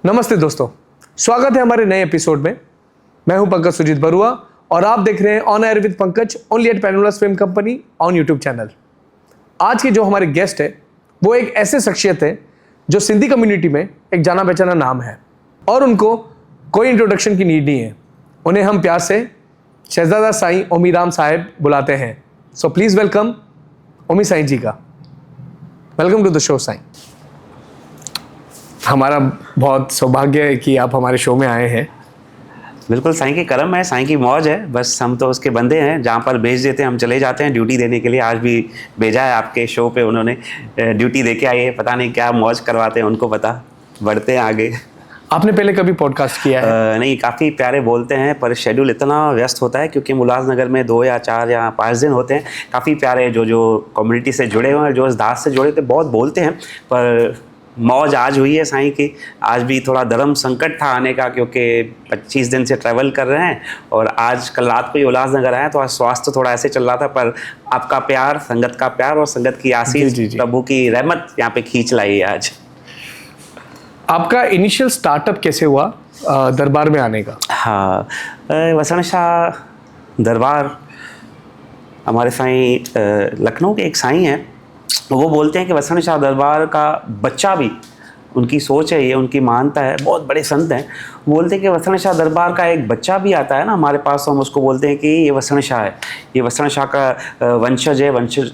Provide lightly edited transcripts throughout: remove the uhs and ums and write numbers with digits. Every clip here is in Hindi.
नमस्ते दोस्तों, स्वागत है हमारे नए एपिसोड में। मैं हूं पंकज सुजीत बरुआ और आप देख रहे हैं on air with Pankaj only at Penulas film company on YouTube channel. आज के जो हमारे गेस्ट है वो एक ऐसे शख्सियत है जो सिंधी कम्युनिटी में एक जाना पहचाना नाम है और उनको कोई इंट्रोडक्शन की नीड नहीं है। उन्हें हम प्यार से शहजादा साईं ओमीराम साहब बुलाते हैं। So please welcome Omi Sai ji का। Welcome to the show Sai. हमारा बहुत सौभाग्य है कि आप हमारे शो में आए हैं। बिल्कुल, साईं की करम है, साईं की मौज है। बस हम तो उसके बंदे हैं, जहाँ पर भेज देते हैं हम चले जाते हैं ड्यूटी देने के लिए। आज भी भेजा है आपके शो पे, उन्होंने ड्यूटी दे के आए हैं। पता नहीं क्या मौज करवाते हैं, उनको पता। बढ़ते हैं आगे। आपने पहले कभी पॉडकास्ट किया है? नहीं, काफ़ी प्यारे बोलते हैं पर शेड्यूल इतना व्यस्त होता है क्योंकि मुलाजनगर में 2 या 4 या 5 दिन होते हैं। काफ़ी प्यारे जो कम्युनिटी से जुड़े हुए हैं, जो इस दास से जुड़े थे, बहुत बोलते हैं। पर मौज आज हुई है साईं की। आज भी थोड़ा धर्म संकट था आने का क्योंकि 25 दिन से ट्रैवल कर रहे हैं और आज कल रात को ही उल्लासनगर आए तो आज स्वास्थ्य थोड़ा ऐसे चल रहा था। पर आपका प्यार, संगत का प्यार और संगत की आशीष, प्रभु की रहमत यहाँ पे खींच लाई है आज। आपका इनिशियल स्टार्टअप कैसे हुआ दरबार में आने का? हाँ, वसण शाह दरबार हमारे साईं लखनऊ के एक साईं हैं। वो बोलते हैं कि वसण शाह दरबार का बच्चा भी, उनकी सोच है ये, उनकी मानता है, बहुत बड़े संत हैं। बोलते हैं कि वसण शाह दरबार का एक बच्चा भी आता है ना हमारे पास, तो हम उसको बोलते हैं कि ये वसण शाह है, ये वसण शाह का वंशज है,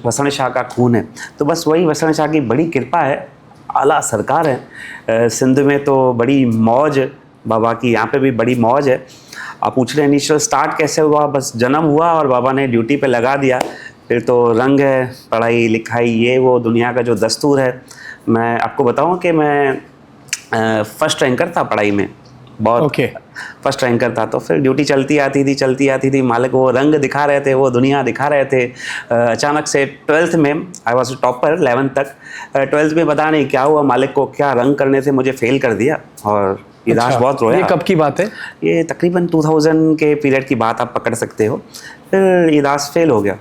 वसण शाह का खून है। तो बस वही वसण शाह की बड़ी कृपा है, आला सरकार है। सिंध में तो बड़ी मौज बाबा की, यहाँ पे भी बड़ी मौज है। आप पूछ रहे हैं इनिशियल स्टार्ट कैसे हुआ? बस जन्म हुआ और बाबा ने ड्यूटी पे लगा दिया। फिर तो रंग है, पढ़ाई लिखाई, ये वो दुनिया का जो दस्तूर है। मैं आपको बताऊं कि मैं फर्स्ट रैंकर था पढ़ाई में, बहुत फर्स्ट रैंकर था। तो फिर ड्यूटी चलती आती थी। मालिक वो रंग दिखा रहे थे, वो दुनिया दिखा रहे थे। अचानक से 12th में आई वॉज टॉपर 11th तक। 12th में पता नहीं क्या हुआ, मालिक को क्या रंग करने से मुझे फेल कर दिया और इदास बहुत रोया। ये कब की बात है? ये तकरीबन 2000 के पीरियड की बात आप पकड़ सकते हो। फिर इदास फेल हो गया।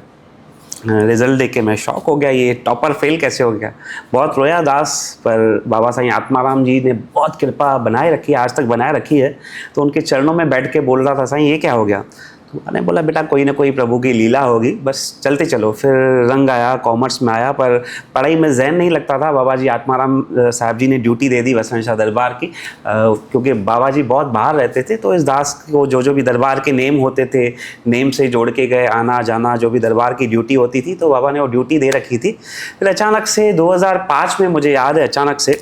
रिज़ल्ट देख के मैं शॉक हो गया, ये टॉपर फेल कैसे हो गया। बहुत रोया दास, पर बाबा साईं आत्माराम जी ने बहुत कृपा बनाए रखी है, आज तक बनाए रखी है। तो उनके चरणों में बैठ के बोल रहा था, साईं ये क्या हो गया? तो मैंने बोला बेटा कोई ना कोई प्रभु की लीला होगी, बस चलते चलो। फिर रंग आया, कॉमर्स में आया, पर पढ़ाई में ज़हन नहीं लगता था। बाबा जी आत्माराम साहब जी ने ड्यूटी दे दी वसण शाह दरबार की, क्योंकि बाबा जी बहुत बाहर रहते थे। तो इस दास को जो भी दरबार के नेम होते थे, नेम से जोड़ के गए, आना जाना, जो भी दरबार की ड्यूटी होती थी, तो बाबा ने वो ड्यूटी दे रखी थी। फिर अचानक से 2005 में, मुझे याद है, अचानक से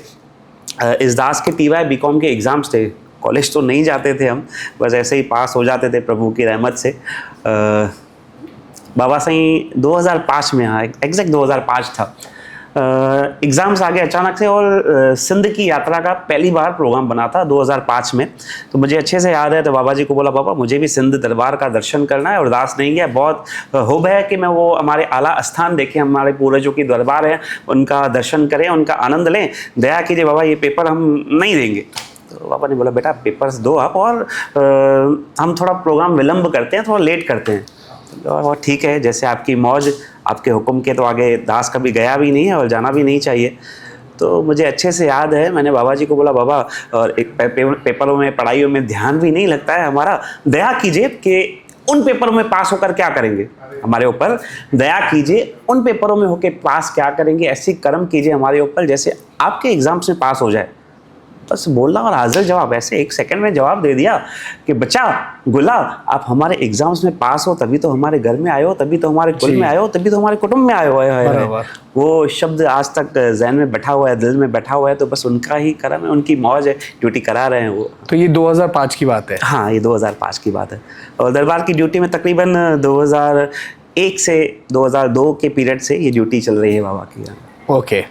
इस दास के TY BCom के एग्ज़ाम्स थे। कॉलेज तो नहीं जाते थे हम, बस ऐसे ही पास हो जाते थे प्रभु की रहमत से। बाबा साईं 2005 में आए, एग्जैक्ट 2005 था। एग्ज़ाम्स आ गए अचानक से और सिंध की यात्रा का पहली बार प्रोग्राम बना था 2005 में। तो मुझे अच्छे से याद है, तो बाबा जी को बोला बाबा मुझे भी सिंध दरबार का दर्शन करना है, और दास नहीं गया। बहुत हुब है कि मैं वो हमारे आला स्थान देखें, हमारे पूर्वजों की दरबार है, उनका दर्शन करें, उनका आनंद लें। दया कीजिए बाबा, ये पेपर हम नहीं देंगे। तो पापा ने बोला बेटा पेपर्स दो आप, और हम थोड़ा प्रोग्राम विलंब करते हैं, थोड़ा लेट करते हैं। तो ठीक है, जैसे आपकी मौज, आपके हुक्म के तो आगे दास कभी गया भी नहीं है और जाना भी नहीं चाहिए। तो मुझे अच्छे से याद है, मैंने बाबा जी को बोला बाबा, और एक पेपरों में, पढ़ाइयों में ध्यान भी नहीं लगता है हमारा, दया कीजिए कि उन पेपरों में पास होकर क्या करेंगे, हमारे ऊपर दया कीजिए। उन पेपरों में होकर पास क्या करेंगे, ऐसी कर्म कीजिए हमारे ऊपर जैसे आपके एग्ज़ाम्स में पास हो जाए। बस बोलना और हाजिर जवाब, ऐसे 1 सेकंड में जवाब दे दिया कि बच्चा गुला, आप हमारे एग्जाम्स में पास हो तभी तो हमारे घर में आए हो, तभी तो हमारे कुल में आए हो, तभी तो हमारे कुटुंब में आए हो। वो शब्द आज तक जहन में बैठा हुआ है, दिल में बैठा हुआ है। तो बस उनका ही करम है, उनकी मौज है, ड्यूटी करा रहे हैं वो। तो ये 2005 की बात है? हाँ, ये 2005 की बात है। और दरबार की ड्यूटी में तकरीबन 2001 से 2002 के पीरियड से ये ड्यूटी चल रही है बाबा की। ओके,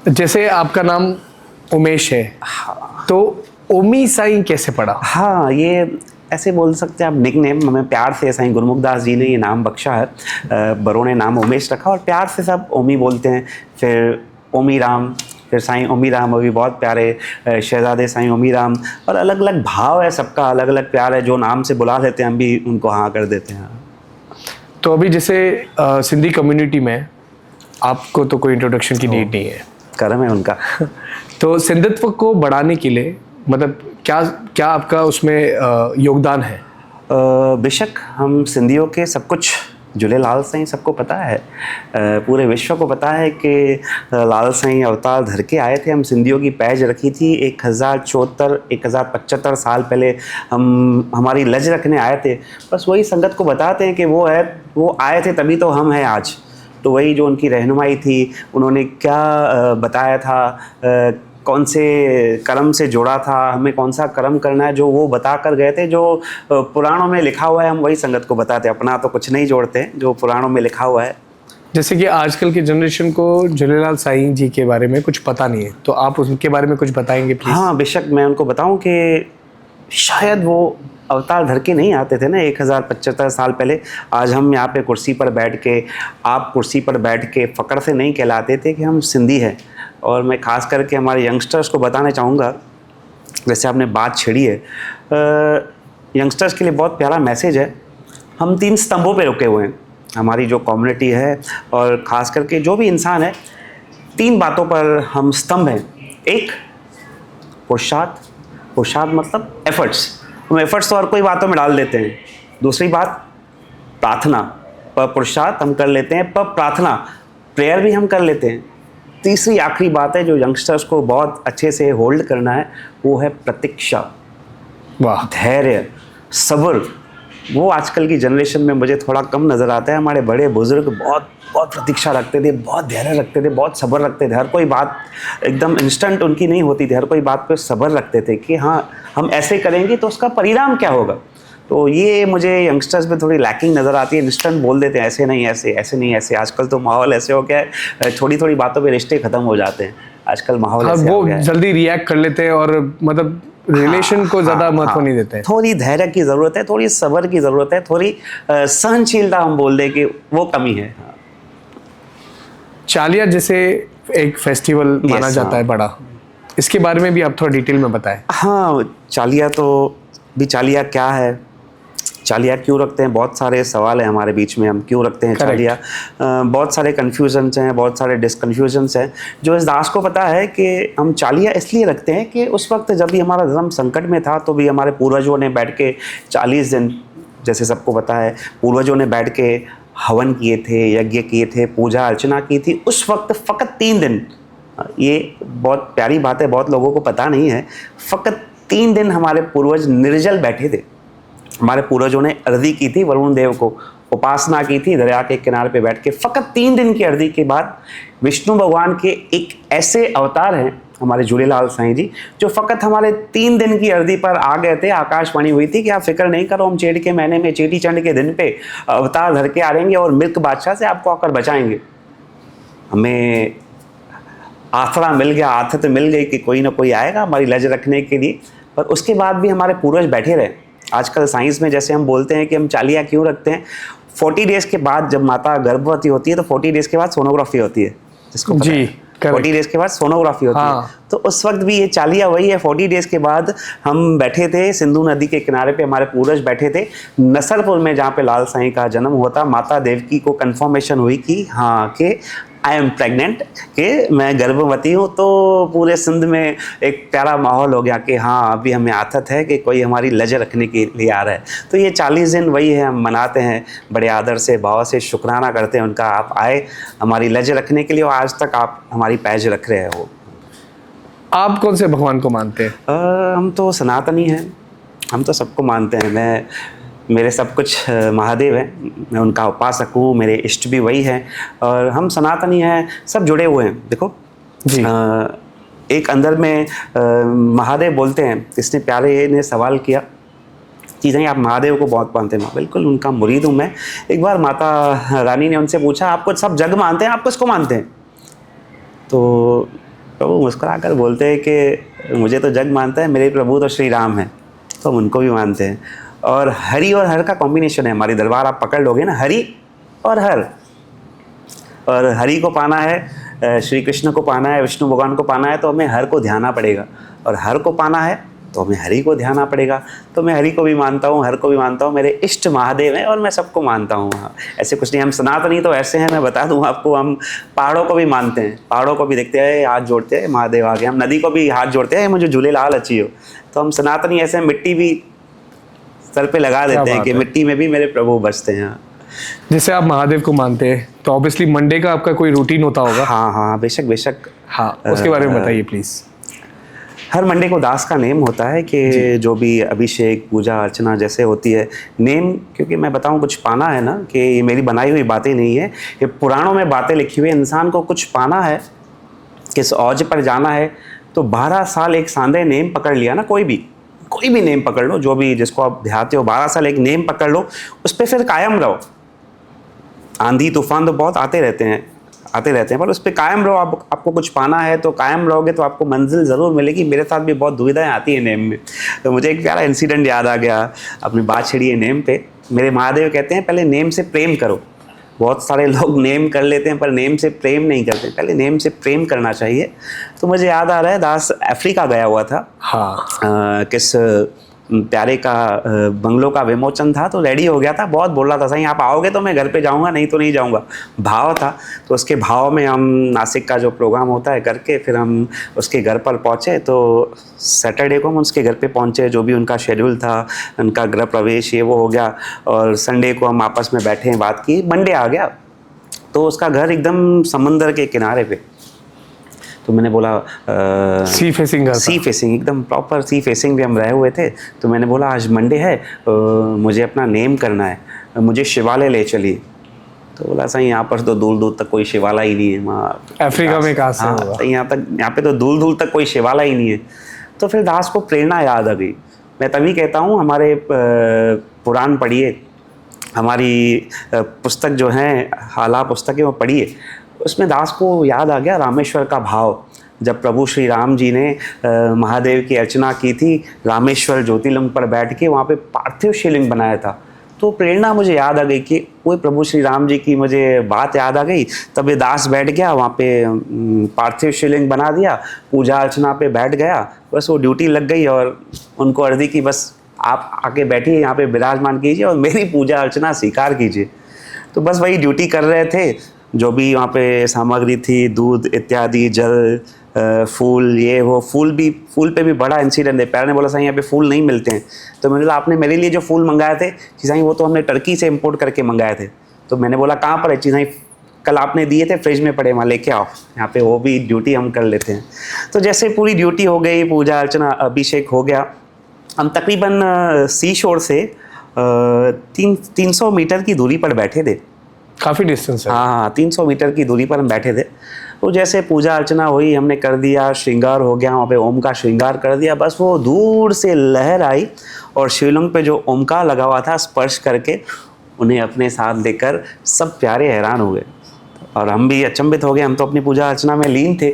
जैसे आपका नाम उमेश है, तो ओमी साईं कैसे पड़ा? हाँ, ये ऐसे बोल सकते हैं आप, निक नेम हमें प्यार से साईं गुरमुख दास जी ने ये नाम बख्शा है। बड़ों ने नाम उमेश रखा और प्यार से सब ओमी बोलते हैं। फिर ओमी राम, फिर साईं ओमी राम, वो भी बहुत प्यारे शहजादे साईं ओमी राम। और अलग अलग भाव है सबका, अलग अलग प्यार है। जो नाम से बुला लेते हैं हम भी उनको हाँ कर देते हैं। तो अभी जैसे सिंधी कम्युनिटी में आपको तो कोई इंट्रोडक्शन की नीड नहीं है, कर्म है उनका। तो सिंधुत्व को बढ़ाने के लिए मतलब क्या क्या आपका उसमें योगदान है? बेशक हम सिंधियों के सब कुछ झूलेलाल साईं सबको पता है, पूरे विश्व को पता है कि लाल साईं अवतार धर के आए थे। हम सिंधियों की पैज रखी थी 1075 साल पहले हमारी लज रखने आए थे। बस वही संगत को बताते हैं कि वो आए थे तभी तो हम हैं आज। तो वही जो उनकी रहनुमाई थी, उन्होंने क्या बताया था, कौन से कर्म से जोड़ा था, हमें कौन सा कर्म करना है, जो वो बता कर गए थे। जो पुराणों में लिखा हुआ है हम वही संगत को बताते हैं, अपना तो कुछ नहीं जोड़ते, जो पुराणों में लिखा हुआ है। जैसे कि आजकल की जनरेशन को झूलेलाल साईं जी के बारे में कुछ पता नहीं है, तो आप उनके बारे में कुछ बताएंगे प्लीज? हाँ बेशक, मैं उनको बताऊं कि शायद वो अवतार धर के नहीं आते थे ना 1075 साल पहले। आज हम यहाँ पे कुर्सी पर बैठ के, आप कुर्सी पर बैठ के फ़क्र से नहीं कहलाते थे कि हम सिंधी हैं। और मैं ख़ास करके हमारे यंगस्टर्स को बताना चाहूँगा, जैसे आपने बात छेड़ी है, यंगस्टर्स के लिए बहुत प्यारा मैसेज है। हम 3 स्तंभों पे रुके हुए हैं, हमारी जो कम्युनिटी है और ख़ास करके जो भी इंसान है, 3 बातों पर हम स्तंभ हैं। एक, पुरुषार्थ मतलब एफर्ट्स, हम एफर्ट्स तो हर कोई बातों में डाल देते हैं। दूसरी बात प्रार्थना, पर पुरुषार्थ हम कर लेते हैं, पर प्रार्थना प्रेयर भी हम कर लेते हैं। तीसरी आखिरी बात है जो यंगस्टर्स को बहुत अच्छे से होल्ड करना है, वो है प्रतीक्षा। वाह। धैर्य, सब्र, वो आजकल की जनरेशन में मुझे थोड़ा कम नज़र आता है। हमारे बड़े बुजुर्ग बहुत प्रतीक्षा रखते थे, बहुत धैर्य रखते थे, बहुत सब्र रखते थे। हर कोई बात एकदम इंस्टेंट उनकी नहीं होती थी, हर कोई बात पे सब्र रखते थे कि हाँ हम ऐसे करेंगे तो उसका परिणाम क्या होगा। तो ये मुझे यंगस्टर्स में थोड़ी लैकिंग नज़र आती है। इंस्टेंट बोल देते हैं, ऐसे नहीं ऐसे, ऐसे नहीं ऐसे। आजकल तो माहौल ऐसे हो गया है, थोड़ी बातों पे रिश्ते ख़त्म हो जाते हैं आजकल, माहौल ऐसे हो गया है। जल्दी रिएक्ट कर लेते हैं और मतलब रिलेशन को ज़्यादा महत्व नहीं देते हैं। थोड़ी धैर्य की ज़रूरत है, थोड़ी सब्र की ज़रूरत है, थोड़ी सहनशीलता हम बोल दें कि वो कमी है। चालिया जैसे एक फेस्टिवल माना जाता है बड़ा, इसके बारे में भी आप थोड़ा डिटेल में बताएं। हाँ, चालिया तो भी, चालिया क्या है, चालिया क्यों रखते हैं, बहुत सारे सवाल हैं हमारे बीच में, हम क्यों रखते हैं चालिया। बहुत सारे कन्फ्यूजन्स हैं, बहुत सारे डिसकन्फ्यूजन्स हैं। जो इस दास को पता है कि हम चालिया इसलिए रखते हैं कि उस वक्त जब भी हमारा धर्म संकट में था, तो भी हमारे पूर्वजों ने बैठ के 40 दिन, जैसे सबको पता है, पूर्वजों ने बैठ के हवन किए थे, यज्ञ किए थे, पूजा अर्चना की थी। उस वक्त फ़कत 3 दिन, ये बहुत प्यारी बात है, बहुत लोगों को पता नहीं है, फ़कत 3 दिन हमारे पूर्वज निर्जल बैठे थे। हमारे पूर्वजों ने अर्जी की थी, वरुण देव को उपासना की थी दरिया के किनारे पे बैठ के। फ़कत 3 दिन की अर्जी के बाद विष्णु भगवान के एक ऐसे अवतार हैं हमारे झूलेलाल साईं जी, जो फ़कत हमारे 3 दिन की अर्जी पर आ गए थे। आकाशवाणी हुई थी कि आप फिक्र नहीं करो, हम चेट के महीने में चेटी चंड के दिन पे अवतार धर के आ रहेंगे और मिल्क बादशाह से आपको आकर बचाएंगे। हमें आसरा मिल गया, आथत मिल गई कि कोई ना कोई आएगा हमारी लज रखने के लिए। पर उसके बाद भी हमारे पूर्वज बैठे रहे। आजकल साइंस में जैसे हम बोलते हैं कि हम चालिया क्यों रखते हैं, 40 डेज़ के बाद जब माता गर्भवती होती है तो 40 डेज़ के बाद सोनोग्राफी होती है, जिसको पता है। 40 डेज़ के बाद सोनोग्राफी होती है। तो उस वक्त भी ये चालिया वही है। 40 डेज़ के बाद हम बैठे थे सिंधु नदी के किनारे पे, हमारे पूर्वज बैठे थे नसरपुर में, जहाँ पे लाल साईं का जन्म हुआ था। माता देवकी को कन्फर्मेशन हुई कि हाँ कि आई एम प्रेग्नेंट, कि मैं गर्भवती हूँ। तो पूरे सिंध में एक प्यारा माहौल हो गया कि हाँ अभी हमें आथत है कि कोई हमारी लज रखने के लिए आ रहा है। तो ये 40 दिन वही है, हम मनाते हैं बड़े आदर से, भाव से शुक्राना करते हैं उनका, आप आए हमारी लज रखने के लिए और आज तक आप हमारी पैज रख रहे हो। आप कौन से भगवान को मानते हैं? हम तो सनातनी हैं, हम तो सबको मानते हैं। मेरे सब कुछ महादेव हैं, मैं उनका उपासक हूँ, मेरे इष्ट भी वही हैं और हम सनातनी हैं, सब जुड़े हुए हैं। देखो जी, एक अंदर में महादेव बोलते हैं। इसने प्यारे ने सवाल किया कि नहीं आप महादेव को बहुत मानते हैं। बिल्कुल उनका मुरीद हूँ मैं। एक बार माता रानी ने उनसे पूछा आपको सब जग मानते हैं, आप किसको मानते हैं? तो वो मुस्कुरा कर बोलते हैं कि मुझे तो जग मानता है, मेरे प्रभु तो श्री राम हैं, तो हम उनको भी मानते हैं। और हरि और हर का कॉम्बिनेशन है हमारी दरबार, आप पकड़ लोगे ना, हरि और हर। और हरि को पाना है, श्री कृष्ण को पाना है, विष्णु भगवान को पाना है, तो हमें हर को ध्याना पड़ेगा। और हर को पाना है तो हमें हरि को ध्याना पड़ेगा। तो मैं हरि को भी मानता हूँ, हर को भी मानता हूँ, मेरे इष्ट महादेव हैं और मैं सबको मानता हूँ। ऐसे कुछ नहीं, हम सनातनी तो ऐसे हैं, मैं बता दूँ आपको, हम पहाड़ों को भी मानते हैं, पहाड़ों को भी देखते हैं, हाथ जोड़ते हैं, महादेव आ गए। हम नदी को भी हाथ जोड़ते हैं, मुझे झूलेलाल अच्छी हो। तो हम सनातनी ऐसे मिट्टी भी सर पे लगा देते हैं कि मिट्टी में भी मेरे प्रभु बसते हैं। जैसे आप महादेव को मानते हैं तो ऑब्वियसली मंडे का आपका कोई रूटीन होता होगा। हाँ हाँ, बेशक बेशक। हाँ, उसके बारे में बताइए प्लीज़। हर मंडे को दास का नेम होता है कि जो भी अभिषेक पूजा अर्चना जैसे होती है, नेम, क्योंकि मैं बताऊं कुछ पाना है ना, कि ये मेरी बनाई हुई बातें नहीं है, ये पुराणों में बातें लिखी हुई। इंसान को कुछ पाना है, किस औज पर जाना है, तो 12 साल एक सांदे नेम पकड़ लिया ना, कोई भी नेम पकड़ लो, जो भी जिसको आप ध्याते हो, 12 साल एक नेम पकड़ लो, उस पर फिर कायम रहो। आंधी तूफान तो बहुत आते रहते हैं, पर उस पर कायम रहो। आपको कुछ पाना है तो कायम रहोगे तो आपको मंजिल ज़रूर मिलेगी। मेरे साथ भी बहुत दुविधाएं आती हैं नेम में। तो मुझे एक प्यारा इंसिडेंट याद आ गया, अपनी बात छिड़ी है नेम पे। मेरे महादेव कहते हैं पहले नेम से प्रेम करो। बहुत सारे लोग नेम कर लेते हैं पर नेम से प्रेम नहीं करते, पहले नेम से प्रेम करना चाहिए। तो मुझे याद आ रहा है, दास अफ्रीका गया हुआ था। हाँ, किस प्यारे का बंगलों का विमोचन था, तो रेडी हो गया था, बहुत बोल रहा था, सही आप आओगे तो मैं घर पे जाऊंगा, नहीं तो नहीं जाऊंगा, भाव था। तो उसके भाव में हम नासिक का जो प्रोग्राम होता है करके फिर हम उसके घर पर पहुंचे। तो सैटरडे को हम उसके घर पे पहुंचे, जो भी उनका शेड्यूल था, उनका गृह प्रवेश ये वो हो गया, और संडे को हम आपस में बैठे बात की। मंडे आ गया तो उसका घर एकदम समंदर के किनारे पे। तो मैंने बोला सी फेसिंग एकदम प्रॉपर सी फेसिंग भी हम रहे हुए थे। तो मैंने बोला आज मंडे है, मुझे अपना नेम करना है, मुझे शिवालय ले चलिए। तो बोला सही यहाँ पर तो दूर दूर तक कोई शिवालय ही नहीं है, वहाँ अफ्रीका में कहाँ से होगा? तो यहाँ पे तो दूर दूर तक कोई शिवालय ही नहीं है। तो फिर दास को प्रेरणा याद आ गई। मैं तभी कहता हूँ हमारे पुराण पढ़िए, हमारी पुस्तक जो हैं हाला पुस्तकें वो पढ़िए। उसमें दास को याद आ गया रामेश्वर का भाव, जब प्रभु श्री राम जी ने महादेव की अर्चना की थी, रामेश्वर ज्योतिर्लिंग पर बैठ के वहाँ पे पार्थिव शिवलिंग बनाया था। तो प्रेरणा मुझे याद आ गई कि वो प्रभु श्री राम जी की मुझे बात याद आ गई। तब ये दास बैठ गया वहाँ पे, पार्थिव शिवलिंग बना दिया, पूजा अर्चना पे बैठ गया। बस वो ड्यूटी लग गई और उनको अर्जी की बस आप आके बैठिए, यहाँ पे विराजमान कीजिए और मेरी पूजा अर्चना स्वीकार कीजिए। तो बस वही ड्यूटी कर रहे थे। जो भी वहाँ पे सामग्री थी, दूध इत्यादि, जल, फूल, ये वो, फूल पे भी बड़ा इंसिडेंट है। पैर ने बोला साईं यहाँ पे फूल नहीं मिलते हैं। तो मैंने बोला आपने मेरे लिए जो फूल मंगाए थे कि साईं वो तो हमने टर्की से इंपोर्ट करके मंगाए थे। तो मैंने बोला कहाँ पर है चीज़, साईं कल आपने दिए थे, फ्रिज में पड़े, वहाँ लेके आओ। यहाँ पे वो भी ड्यूटी हम कर लेते हैं। तो जैसे पूरी ड्यूटी हो गई, पूजा अर्चना अभिषेक हो गया, हम तकरीबन सी शोर से 300 मीटर की दूरी पर बैठे थे। काफ़ी डिस्टेंस है। हाँ, 300 मीटर की दूरी पर हम बैठे थे। तो जैसे पूजा अर्चना हुई, हमने कर दिया, श्रृंगार हो गया, वहाँ पे ओम का श्रृंगार कर दिया। बस वो दूर से लहर आई और शिवलिंग पे जो ओमकार लगा हुआ था, स्पर्श करके उन्हें अपने साथ लेकर सब प्यारे हैरान हो गए और हम भी अचंभित हो गए। हम तो अपनी पूजा अर्चना में लीन थे।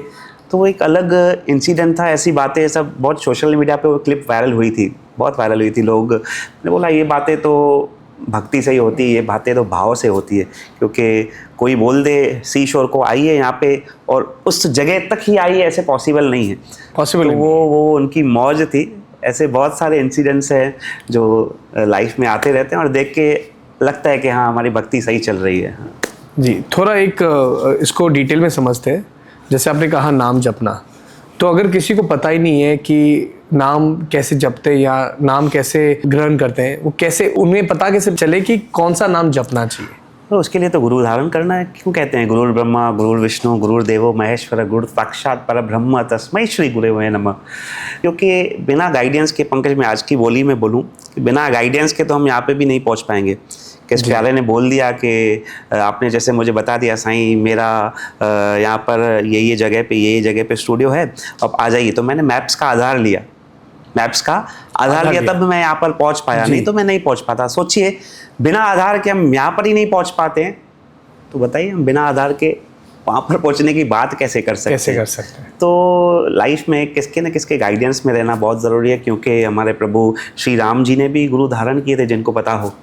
तो वो एक अलग इंसिडेंट था। ऐसी बातें सब बहुत सोशल मीडिया पे वो क्लिप वायरल हुई थी, बहुत वायरल हुई थी। लोग ने बोला ये बातें तो भक्ति से ही होती है, ये बातें तो भाव से होती है। क्योंकि कोई बोल दे सी शोर को आइए यहाँ पे और उस जगह तक ही आइए, ऐसे पॉसिबल नहीं है। पॉसिबल तो वो उनकी मौज थी। ऐसे बहुत सारे इंसिडेंट्स हैं जो लाइफ में आते रहते हैं और देख के लगता है कि हाँ हमारी भक्ति सही चल रही है। जी, थोड़ा एक इसको डिटेल में समझते हैं। जैसे आपने कहा नाम जपना, तो अगर किसी को पता ही नहीं है कि नाम कैसे जपते हैं या नाम कैसे ग्रहण करते हैं, वो कैसे, उन्हें पता कैसे चले कि कौन सा नाम जपना चाहिए? तो उसके लिए तो गुरु धारण करना है। क्यों कहते हैं गुरुर् ब्रह्मा गुरुर्विष्णु गुरुर्देवो महेश्वर गुरु साक्षात परब्रह्म तस्मै श्री गुरवे नमः। क्योंकि बिना गाइडेंस के, पंकज में आज की बोली में बोलूँ, बिना गाइडेंस के तो हम यहाँ पे भी नहीं पहुँच पाएंगे। किस प्यारे ने बोल दिया कि आपने जैसे मुझे बता दिया साईं मेरा यहाँ पर ये जगह पे ये जगह पे स्टूडियो है, अब आ जाइए। तो मैंने मैप्स का आधार लिया, तब मैं यहाँ पर पहुँच पाया, नहीं तो मैं नहीं पहुँच पाता। सोचिए बिना आधार के हम यहाँ पर ही नहीं पहुँच पाते हैं, तो बताइए हम बिना आधार के वहाँ पर पहुँचने की बात कैसे कर सकते हैं? तो लाइफ में किसके न किसके गाइडेंस में रहना बहुत ज़रूरी है। क्योंकि हमारे प्रभु श्री राम जी ने भी गुरु धारण किए थे, जिनको पता हो।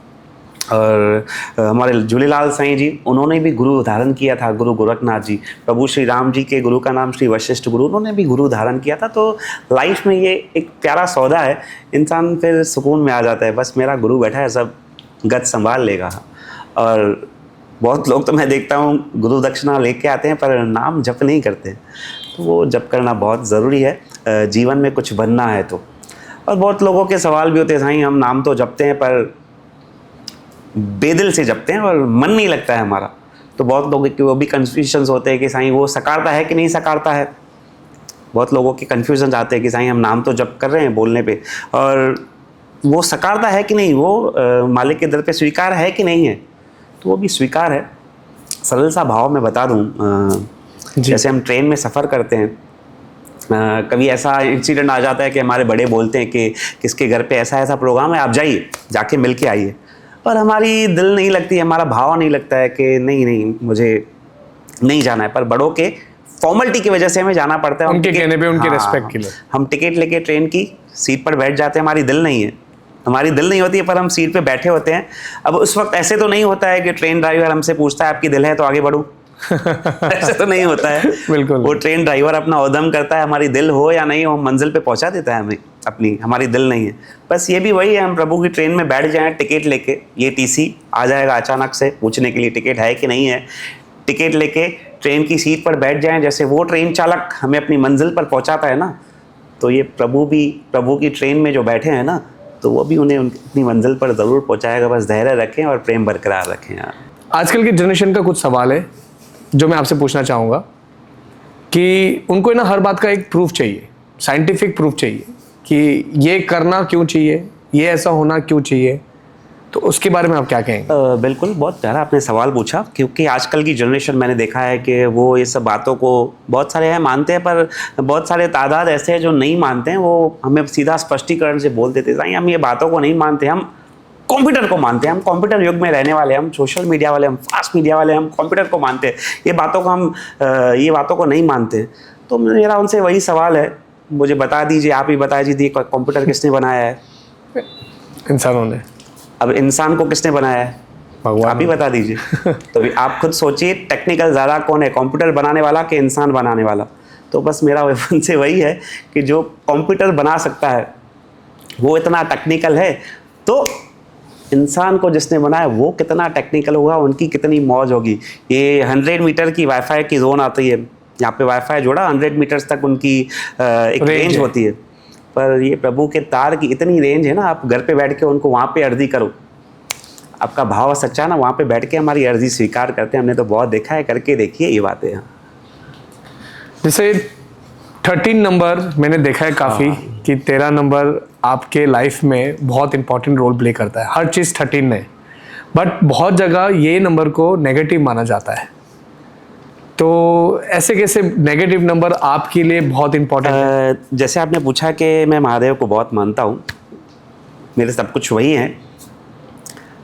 और हमारे झूलेलाल साईं जी, उन्होंने भी गुरु धारण किया था, गुरु गोरखनाथ जी। प्रभु श्री राम जी के गुरु का नाम श्री वशिष्ठ गुरु, उन्होंने भी गुरु धारण किया था। तो लाइफ में ये एक प्यारा सौदा है, इंसान फिर सुकून में आ जाता है, बस मेरा गुरु बैठा है, सब गत संभाल लेगा। और बहुत लोग तो मैं देखता हूँ गुरु दक्षिणा लेके आते हैं पर नाम जप नहीं करते, तो वो जप करना बहुत ज़रूरी है जीवन में कुछ बनना है तो। और बहुत लोगों के सवाल भी होते हैं, साईं हम नाम तो जपते हैं पर बेदिल से जपते हैं और मन नहीं लगता है हमारा। तो बहुत लोगों के वो भी कन्फ्यूजन्स होते हैं कि साईं वो सकारता है कि नहीं सकारता है। बहुत लोगों के कन्फ्यूजन आते हैं कि साईं हम नाम तो जप कर रहे हैं बोलने पे, और वो सकारता है कि नहीं, वो मालिक के दर पे स्वीकार है कि नहीं है। तो वो भी स्वीकार है। सरल सा भाव में बता दूँ, जैसे हम ट्रेन में सफ़र करते हैं, कभी ऐसा इंसिडेंट आ जाता है कि हमारे बड़े बोलते हैं कि किसके घर पे ऐसा ऐसा प्रोग्राम है, आप जाइए, जाके मिल के आइए। और हमारी दिल नहीं लगती, हमारा भाव नहीं लगता है कि नहीं मुझे नहीं जाना है, पर बड़ों के फॉर्मेलिटी की वजह से हमें जाना पड़ता है, उनके कहने पे, उनके रिस्पेक्ट के लिए। हम टिकट लेके ट्रेन की सीट पर बैठ जाते हैं, हमारी दिल नहीं है, हमारी दिल नहीं होती है, पर हम सीट पे बैठे होते हैं। अब उस वक्त ऐसे तो नहीं होता है कि ट्रेन ड्राइवर हमसे पूछता है आपकी दिल है तो आगे बढ़ूँ ऐसे तो नहीं होता है। बिल्कुल। वो ट्रेन ड्राइवर अपना उद्यम करता है, हमारी दिल हो या नहीं हो, मंजिल पे पहुंचा देता है हमें अपनी, हमारी दिल नहीं है। बस ये भी वही है, हम प्रभु की ट्रेन में बैठ जाएं टिकट लेके, ये टीसी आ जाएगा अचानक से पूछने के लिए टिकट है कि नहीं है, टिकट लेके ट्रेन की सीट पर बैठ जाएं, जैसे वो ट्रेन चालक हमें अपनी मंजिल पर पहुंचाता है ना, तो ये प्रभु भी प्रभु की ट्रेन में जो बैठे हैं ना, तो वो भी उन्हें अपनी मंजिल पर ज़रूर पहुंचाएगा। बस धैर्य रखें और प्रेम बरकरार रखें यार। आजकल की जनरेशन का कुछ सवाल है जो मैं आपसे पूछना चाहूँगा कि उनको ना हर बात का एक प्रूफ चाहिए, साइंटिफिक प्रूफ चाहिए कि ये करना क्यों चाहिए, ये ऐसा होना क्यों चाहिए। तो उसके बारे में आप क्या कहेंगे? बिल्कुल, बहुत प्यारा आपने सवाल पूछा, क्योंकि आजकल की जनरेशन मैंने देखा है कि वो ये सब बातों को, बहुत सारे हैं मानते हैं, पर बहुत सारे तादाद ऐसे हैं जो नहीं मानते हैं। वो हमें सीधा स्पष्टीकरण से बोल देते हैं, हम ये बातों को नहीं मानते, हम कंप्यूटर को मानते हैं, हम कंप्यूटर युग में रहने वाले, हम सोशल मीडिया वाले, हम फास्ट मीडिया वाले, हम कंप्यूटर को मानते हैं, ये बातों को नहीं मानते। तो मेरा उनसे वही सवाल है, मुझे बता दीजिए, आप ही बता दीजिए, कंप्यूटर किसने बनाया है? इंसानों ने। अब इंसान को किसने बनाया है? भगवान। आप ही बता दीजिए। तो भी आप खुद सोचिए, टेक्निकल ज़्यादा कौन है, कंप्यूटर बनाने वाला कि इंसान बनाने वाला? तो बस मेरा उनसे वही है कि जो कंप्यूटर बना सकता है वो इतना टेक्निकल है, तो इंसान को जिसने बनाया वो कितना टेक्निकल होगा, उनकी कितनी मौज होगी। ये 100 मीटर की वाईफाई की जोन आती है, यहाँ पे वाईफाई जोड़ा, 100 मीटर्स तक उनकी एक रेंज होती है। पर ये प्रभु के तार की इतनी रेंज है ना, आप घर पे बैठ के उनको वहाँ पे अर्जी करो, आपका भाव सच्चा ना, वहाँ पे बैठ के हमारी अर्जी स्वीकार करते हैं। हमने तो बहुत देखा है, करके देखिए ये बातें। जैसे 13 नंबर मैंने देखा है काफ़ी कि 13 नंबर आपके लाइफ में बहुत इंपॉर्टेंट रोल प्ले करता है। हर चीज़ 13 है, बट बहुत जगह ये नंबर को नेगेटिव माना जाता है। तो ऐसे कैसे नेगेटिव नंबर आपके लिए बहुत इंपॉर्टेंट है? जैसे आपने पूछा कि मैं महादेव को बहुत मानता हूँ, मेरे सब कुछ वही हैं।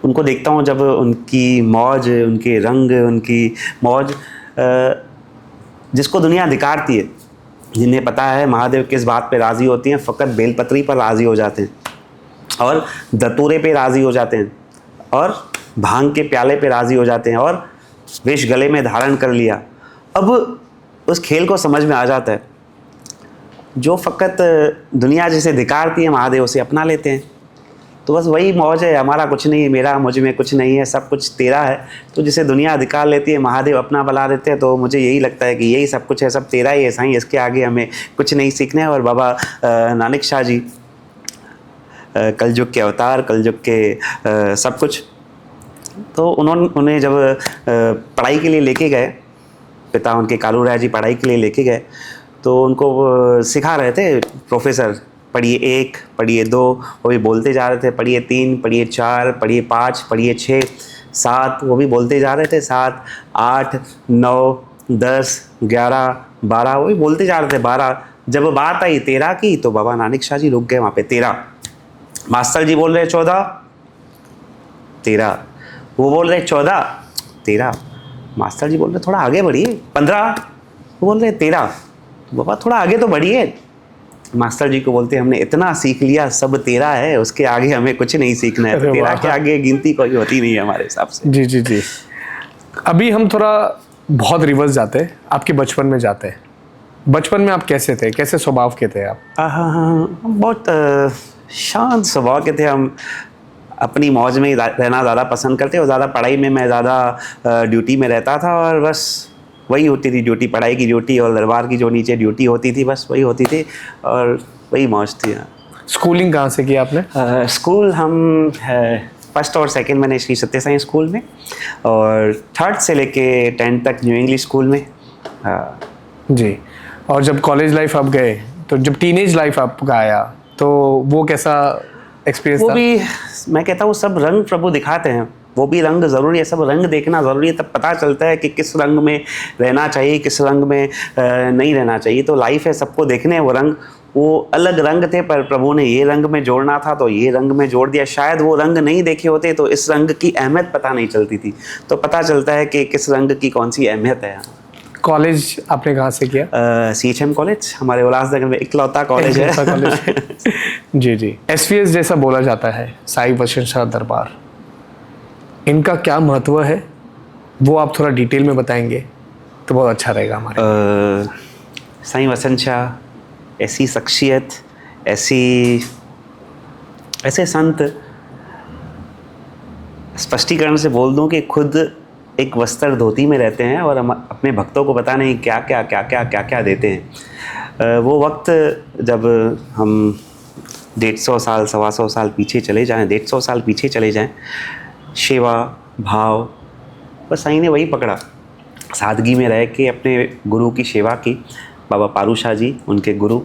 उनको देखता हूँ जब उनकी मौज, उनके रंग, उनकी मौज, जिसको दुनिया धिकारती है, जिन्हें पता है महादेव किस बात पे राज़ी होती हैं, फ़कत बेलपत्री पर राज़ी हो जाते हैं और दतूरे पे राज़ी हो जाते हैं और भांग के प्याले पे राज़ी हो जाते हैं और विष गले में धारण कर लिया। अब उस खेल को समझ में आ जाता है, जो फ़कत दुनिया जिसे धिकारती है महादेव उसे अपना लेते हैं। तो बस वही मौज है, हमारा कुछ नहीं है, मेरा मुझ में कुछ नहीं है, सब कुछ तेरा है। तो जिसे दुनिया अधिकार लेती है महादेव अपना बना देते हैं। तो मुझे यही लगता है कि यही सब कुछ है, सब तेरा ही है साईं, इसके आगे हमें कुछ नहीं सीखना है। और बाबा नानक शाह जी कलयुग के अवतार, कलयुग के सब कुछ, तो उन्हें जब पढ़ाई के लिए लेके गए, पिता उनके कालू राय जी पढ़ाई के लिए लेके गए, तो उनको सिखा रहे थे प्रोफेसर, पढ़िए 1, पढ़िए 2, वो भी बोलते जा रहे थे, पढ़िए 3, पढ़िए 4, पढ़िए 5, पढ़िए 6, 7, वो भी बोलते जा रहे थे, 7, 8, 9, 10, 11, 12, वो भी बोलते जा रहे थे, 12। जब बात आई 13 की तो बाबा नानक शाह जी रुक गए वहाँ पे। 13, मास्टर जी बोल रहे 14, 13, वो बोल रहे 14, 13, मास्टर जी बोल रहे थोड़ा आगे बढ़िए, 15, वो बोल रहे 13, बाबा थोड़ा आगे तो बढ़िए। मास्टर जी को बोलते हमने इतना सीख लिया, सब तेरा है, उसके आगे हमें कुछ नहीं सीखना है। अरे तेरा वाह। के आगे गिनती कोई होती नहीं है हमारे हिसाब से। जी जी जी। अभी हम थोड़ा बहुत रिवर्स जाते हैं, आपके बचपन में जाते हैं। बचपन में आप कैसे थे, कैसे स्वभाव के थे आप? हाँ, बहुत शांत स्वभाव के थे हम। अपनी मौज में ही रहना ज़्यादा पसंद करते, और ज़्यादा पढ़ाई में मैं ज़्यादा ड्यूटी में रहता था, और बस वही होती थी ड्यूटी, पढ़ाई की ड्यूटी और दरबार की जो नीचे ड्यूटी होती थी, बस वही होती थी और वही मौज थी। स्कूलिंग कहाँ से की आपने? स्कूल हम फर्स्ट और सेकंड मैंने श्री सत्य साई स्कूल में, और थर्ड से लेके 10th तक न्यू इंग्लिश स्कूल में। जी। और जब कॉलेज लाइफ आप गए, तो जब टीनेज लाइफ आपका आया, तो वो कैसा एक्सपीरियंस वो था? भी मैं कहता हूँ सब रंग प्रभु दिखाते हैं, वो भी रंग ज़रूरी है, सब रंग देखना ज़रूरी है, तब पता चलता है कि किस रंग में रहना चाहिए, किस रंग में नहीं रहना चाहिए। तो लाइफ है, सबको देखने हैं वो रंग। वो अलग रंग थे, पर प्रभु ने ये रंग में जोड़ना था तो ये रंग में जोड़ दिया। शायद वो रंग नहीं देखे होते तो इस रंग की अहमियत पता नहीं चलती थी। तो पता चलता है कि किस रंग की कौन सी अहमियत है। कॉलेज आपने कहाँ से किया? CHM कॉलेज हमारे उल्लासनगर में इकलौता कॉलेज है। इकलौता कॉलेज है। जी जी। SVS जैसा बोला जाता है, साई वसंत शाह दरबार, इनका क्या महत्व है, वो आप थोड़ा डिटेल में बताएंगे तो बहुत अच्छा रहेगा हमारे। साईं वसंत शाह ऐसी शख्सियत, ऐसे संत, स्पष्टीकरण से बोल दूं कि खुद एक वस्त्र धोती में रहते हैं और हम अपने भक्तों को पता नहीं क्या क्या देते हैं। वो वक्त जब हम 150 साल 125 साल पीछे चले जाएं, 150 साल पीछे चले जाएं, सेवा भाव, बस साईं ने वही पकड़ा, सादगी में रह के अपने गुरु की सेवा की। बाबा पारू शाह जी उनके गुरु,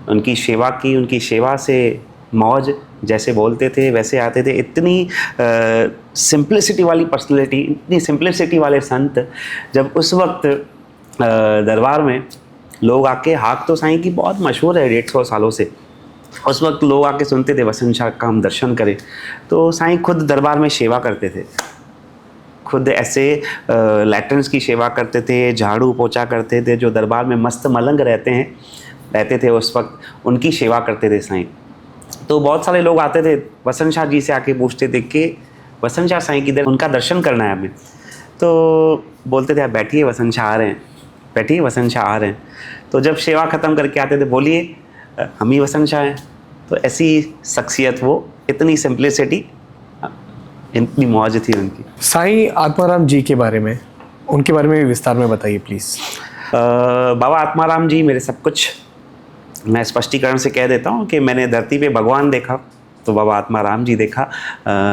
उनकी सेवा की, उनकी सेवा से मौज, जैसे बोलते थे वैसे आते थे। इतनी सिंप्लिसिटी वाली पर्सनैलिटी, इतनी सिंप्लिसिटी वाले संत, जब उस वक्त दरबार में लोग आके, हाक तो साईं की बहुत मशहूर है 150 सालों से, उस वक्त लोग आके सुनते थे वसंत शाह का हम दर्शन करें, तो साईं खुद दरबार में सेवा करते थे, खुद ऐसे लैट्रिन्स की सेवा करते थे, झाड़ू पोछा करते थे। जो दरबार में मस्त मलंग रहते थे उस वक्त, उनकी सेवा करते थे साईं। तो बहुत सारे लोग आते थे, वसंत शाह जी से आके पूछते थे कि वसंत शाह साईं की उनका दर्शन करना है हमें। तो बोलते थे आप बैठिए, वसंत शाह आ रहे हैं, बैठिए वसंत शाह आ रहे हैं। तो जब सेवा ख़त्म करके आते थे, बोलिए हम ही वसंत शाह हैं। तो ऐसी शख्सियत, वो इतनी सिंप्लिसिटी, इतनी मौज थी उनकी। साईं आत्माराम जी के बारे में, उनके बारे में भी विस्तार में बताइए प्लीज़। बाबा आत्माराम जी मेरे सब कुछ। मैं स्पष्टीकरण से कह देता हूँ कि मैंने धरती पे भगवान देखा तो बाबा आत्माराम जी देखा।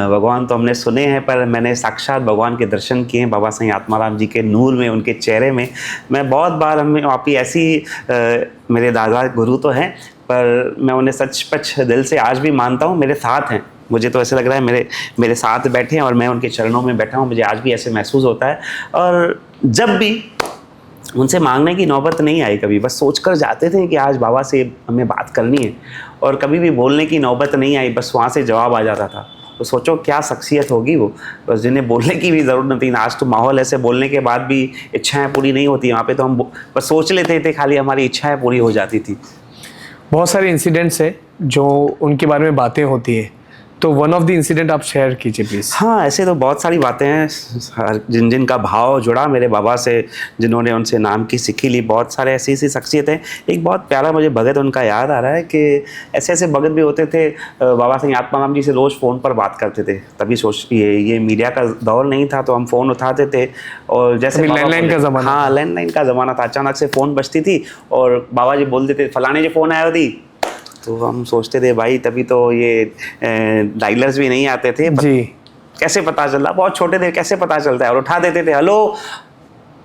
भगवान तो हमने सुने हैं, पर मैंने साक्षात भगवान के दर्शन किए हैं बाबा साईं आत्माराम जी के नूर में, उनके चेहरे में। मैं बहुत बार, हमें आप ही ऐसी मेरे दादा गुरु तो हैं, पर मैं उन्हें सचपच दिल से आज भी मानता हूँ, मेरे साथ हैं। मुझे तो ऐसे लग रहा है मेरे साथ बैठे हैं और मैं उनके चरणों में बैठा हूँ, मुझे आज भी ऐसे महसूस होता है। और जब भी उनसे मांगने की नौबत नहीं आई कभी, बस सोचकर जाते थे कि आज बाबा से हमें बात करनी है, और कभी भी बोलने की नौबत नहीं आई, बस वहाँ से जवाब आ जाता था। तो सोचो क्या शख्सियत होगी वो, बस जिन्हें बोलने की भी ज़रूरत नहीं थी। आज तो माहौल ऐसे, बोलने के बाद भी इच्छाएं पूरी नहीं होती, वहाँ पे तो हम बस सोच लेते थे, खाली हमारी इच्छाएं पूरी हो जाती थी। बहुत सारे इंसिडेंट्स हैं जो उनके बारे में बातें होती हैं, तो वन ऑफ द इंसिडेंट आप शेयर कीजिए प्लीज़। हाँ, ऐसे तो बहुत सारी बातें हैं, जिनका भाव जुड़ा मेरे बाबा से, जिन्होंने उनसे नाम की सिक्खी ली, बहुत सारे ऐसी शख्सियत हैं। एक बहुत प्यारा मुझे भगत उनका याद आ रहा है कि ऐसे भगत भी होते थे, बाबा साईं आत्माराम जी से रोज़ फ़ोन पर बात करते थे। तभी ये मीडिया का दौर नहीं था, तो हम फ़ोन उठाते थे, और जैसे लैंडलाइन का ज़माना। हाँ, लैंडलाइन का ज़माना था। अचानक से फ़ोन बजती थी और बाबा जी बोल देते, फलाने जो फ़ोन आया थी। तो हम सोचते थे भाई, तभी तो ये डायलर्स भी नहीं आते थे जी, कैसे पता चला, बहुत छोटे थे, कैसे पता चलता है। और उठा देते थे, हेलो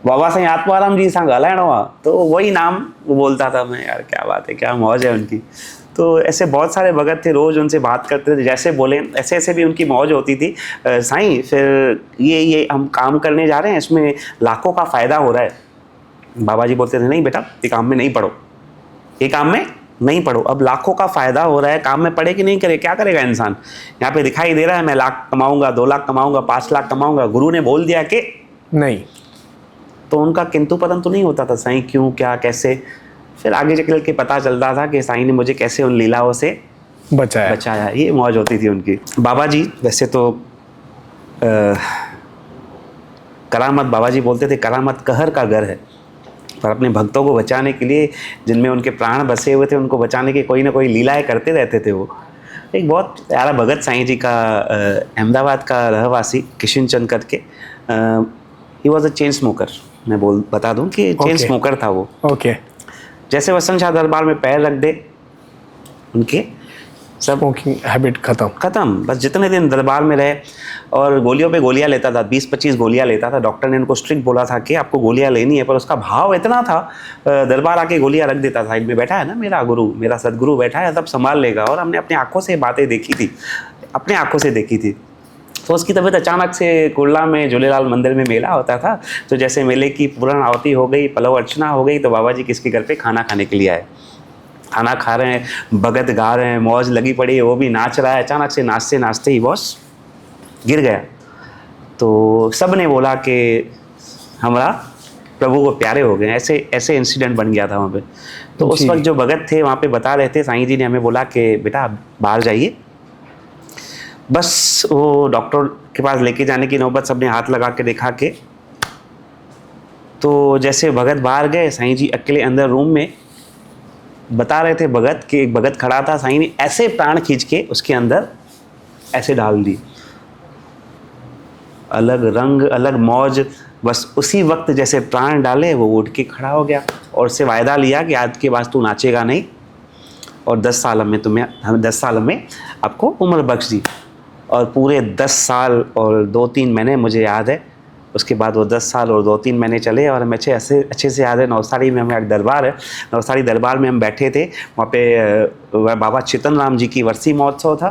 बाबा साईं आत्माराम जी सां ॻाल्हाइणो आहे, तो वही नाम वो बोलता था। मैं, यार क्या बात है, क्या मौज है उनकी। तो ऐसे बहुत सारे भगत थे, रोज़ उनसे बात करते थे, जैसे बोले ऐसे भी उनकी मौज होती थी। साईं फिर ये हम काम करने जा रहे हैं, इसमें लाखों का फ़ायदा हो रहा है। बाबा जी बोलते थे, नहीं बेटा, ये काम में नहीं पढ़ो, ये काम में नहीं पढ़ो। अब लाखों का फ़ायदा हो रहा है, काम में पढ़े कि नहीं करे, क्या करेगा इंसान। यहाँ पे दिखाई दे रहा है मैं लाख कमाऊंगा, 2 लाख कमाऊंगा, 5 लाख कमाऊंगा, गुरु ने बोल दिया कि नहीं, तो उनका किंतु परंतु नहीं होता था। साईं क्यों, क्या, कैसे, फिर आगे चल के पता चलता था कि साईं ने मुझे कैसे उन लीलाओं से बचाया। ये मौज होती थी उनकी। बाबा जी वैसे तो करामत, बाबा जी बोलते थे करामत कहर का घर है, पर अपने भक्तों को बचाने के लिए, जिनमें उनके प्राण बसे हुए थे, उनको बचाने की कोई ना कोई लीलाएं करते रहते थे वो। एक बहुत प्यारा भगत साईं जी का, अहमदाबाद का रहवासी किशन चंद करके, he was a chain smoker. मैं बता दूं कि चेन स्मोकर था वो। जैसे वसंत शाह दरबार में पैर रख दे, उनके सब स्मोकिंग हैबिट खत्म। बस जितने दिन दरबार में रहे, और गोलियों पे गोलियां लेता था, 20-25 गोलियां लेता था। डॉक्टर ने उनको स्ट्रिक्ट बोला था कि आपको गोलियां लेनी है, पर उसका भाव इतना था, दरबार आके गोलियां रख देता। साइड में बैठा है ना मेरा गुरु, मेरा सदगुरु बैठा है, सब संभाल लेगा। और हमने अपनी आंखों से बातें देखी थी, अपने आंखों से देखी थी। तो उसकी तबीयत अचानक से, कुर्ला में झूलेलाल मंदिर में मेला होता था, तो जैसे मेले की पूर्ण आरती हो गई, पलव अर्चना हो गई, तो बाबा जी किसके घर पे खाना खाने के लिए आए। खाना खा रहे हैं, भगत गा रहे हैं, मौज लगी पड़ी है, वो भी नाच रहा है। अचानक से नाचते नाचते ही बॉस गिर गया। तो सब ने बोला कि हमारा प्रभु को प्यारे हो गए। ऐसे ऐसे इंसिडेंट बन गया था वहाँ पे। तो उस वक्त जो भगत थे वहाँ पे बता रहे थे, साईं जी ने हमें बोला कि बेटा आप बाहर जाइए। बस वो डॉक्टर के पास लेके जाने की नौबत, सबने हाथ लगा के देखा के, तो जैसे भगत बाहर गए, साईं जी अकेले अंदर रूम में बता रहे थे भगत कि एक भगत खड़ा था, साईं ने ऐसे प्राण खींच के उसके अंदर ऐसे डाल दी। अलग रंग, अलग मौज। बस उसी वक्त जैसे प्राण डाले, वो उठ के खड़ा हो गया और उससे वायदा लिया कि आज के बाद तू नाचेगा नहीं, और 10 साल में हम 10 साल में आपको उम्र बख्श दी। और पूरे 10 साल और 2-3 महीने मुझे याद है। उसके बाद वो 10 साल और 2-3 महीने चले, और हमें अच्छे से याद है, नवसारी में हमें एक दरबार है, नवसारी दरबार में हम बैठे थे। वहाँ पे बाबा चितन राम जी की वर्सी महोत्सव था।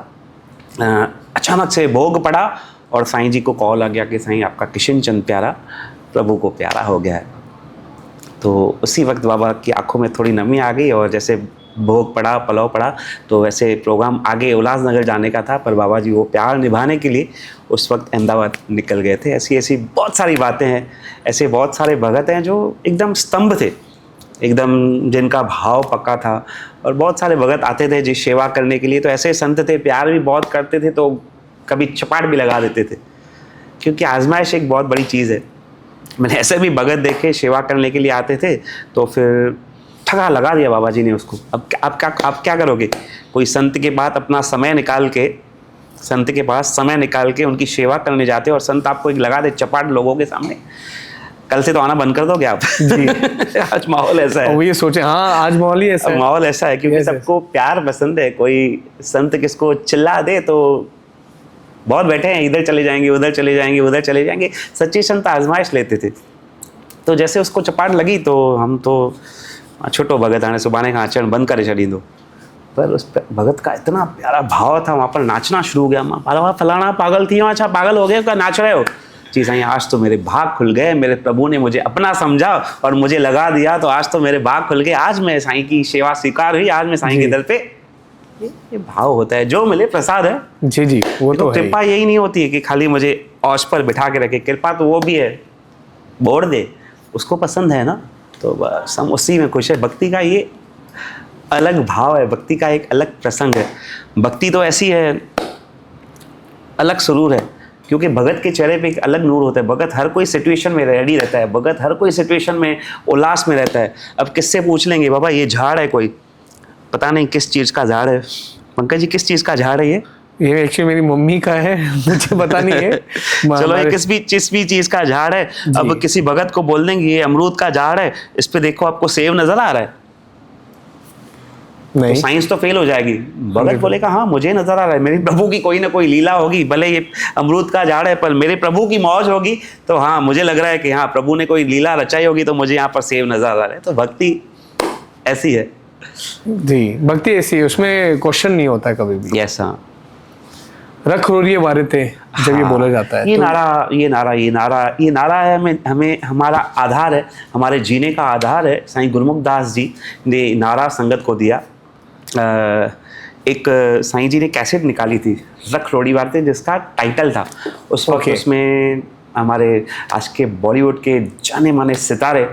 अचानक से भोग पड़ा और साईं जी को कॉल आ गया कि साईं आपका किशन चंद प्यारा प्रभु को प्यारा हो गया है। तो उसी वक्त बाबा की आंखों में थोड़ी नमी आ गई, और जैसे भोग पड़ा, पलव पड़ा, तो वैसे प्रोग्राम आगे उल्लासनगर जाने का था, पर बाबा जी वो प्यार निभाने के लिए उस वक्त अहमदाबाद निकल गए थे। ऐसी ऐसी बहुत सारी बातें हैं, ऐसे बहुत सारे भगत हैं जो एकदम स्तंभ थे, एकदम जिनका भाव पक्का था। और बहुत सारे भगत आते थे जी सेवा करने के लिए, तो ऐसे संत थे, प्यार भी बहुत करते थे, तो कभी चपाट भी लगा देते थे, क्योंकि आजमाइश एक बहुत बड़ी चीज़ है। मैंने ऐसे भी भगत देखे सेवा करने के लिए आते थे, तो फिर ठगा लगा दिया बाबा जी ने उसको। अब आप क्या करोगे? कोई संत के पास अपना समय निकाल के, संत के पास समय निकाल के उनकी सेवा करने जाते हो, और संत आपको एक लगा दे चपाट लोगों के सामने, कल से तो आना बंद कर दोगे आप जी। आज माहौल ऐसा है, वो ये सोचे हाँ आज माहौल ही ऐसा है, माहौल ऐसा है, क्योंकि सबको प्यार पसंद है। कोई संत किसको चिल्ला दे तो बहुत बैठे हैं, इधर चले जाएंगे, उधर चले जाएंगे, उधर चले जाएंगे। सच्ची संत आजमाइश लेते थे। तो जैसे उसको चपाट लगी, तो हम तो छोटो भगत आने सुबाने का आचरण बंद करे छड़ी दो। पर उस भगत का इतना प्यारा भाव था, वहाँ पर नाचना शुरू हो गया। माँ फलाना पागल थी, अच्छा पागल हो गए, क्या नाच रहे हो? जी साईं, आज तो मेरे भाग खुल गए, मेरे प्रभु ने मुझे अपना समझा और मुझे लगा दिया, तो आज तो मेरे भाग खुल गए। आज मैं साईं की सेवा स्वीकार हुई, आज मैं साईं के दर पे। ये भाव होता है, जो मिले प्रसाद है। जी जी, वो तो कृपा यही नहीं होती है कि खाली मुझे औश पर बिठा के रखे। कृपा तो वो भी है, बोड़ दे, उसको पसंद है ना, तो बस हम उसी में खुश है। भक्ति का ये अलग भाव है, भक्ति का एक अलग प्रसंग है। भक्ति तो ऐसी है, अलग सुरूर है, क्योंकि भगत के चेहरे पे एक अलग नूर होता है। भगत हर कोई सिचुएशन में रेडी रहता है, भगत हर कोई सिचुएशन में उल्लास में रहता है। अब किससे पूछ लेंगे बाबा ये झाड़ है, कोई पता नहीं किस चीज़ का झाड़ है। पंकज जी, किस चीज़ का झाड़ है ये एक्चुअली मेरी मम्मी का है, मुझे पता नहीं है। चलो ये किस भी चीज का झाड़ है। अब किसी भगत को बोल देंगे ये अमरूद का झाड़ है, इस पे देखो आपको सेब नजर आ रहा है, नहीं। तो साइंस तो फेल हो जाएगी। भगत बोलेगा हाँ मुझे नजर आ रहा है, मेरे प्रभु की कोई ना कोई लीला होगी, भले ये अमरूद का झाड़ है पर मेरे प्रभु की मौज होगी, तो हाँ मुझे लग रहा है कि हाँ प्रभु ने कोई लीला रचाई होगी, तो मुझे यहाँ पर सेब नजर आ रहा है। तो भक्ति ऐसी है जी, भक्ति ऐसी है, उसमें क्वेश्चन नहीं होता कभी भी। यस, हाँ, रख रोरिये वारे थे जब ये बोला जाता है। ये नारा है, हमें हमारा आधार है, हमारे जीने का आधार है। साईं गुरमुख दास जी ने नारा संगत को दिया। एक साईं जी ने कैसेट निकाली थी, रख रोड़ी वारे थे, जिसका टाइटल था उस वक्त। उसमें हमारे आज के बॉलीवुड के जाने माने सितारे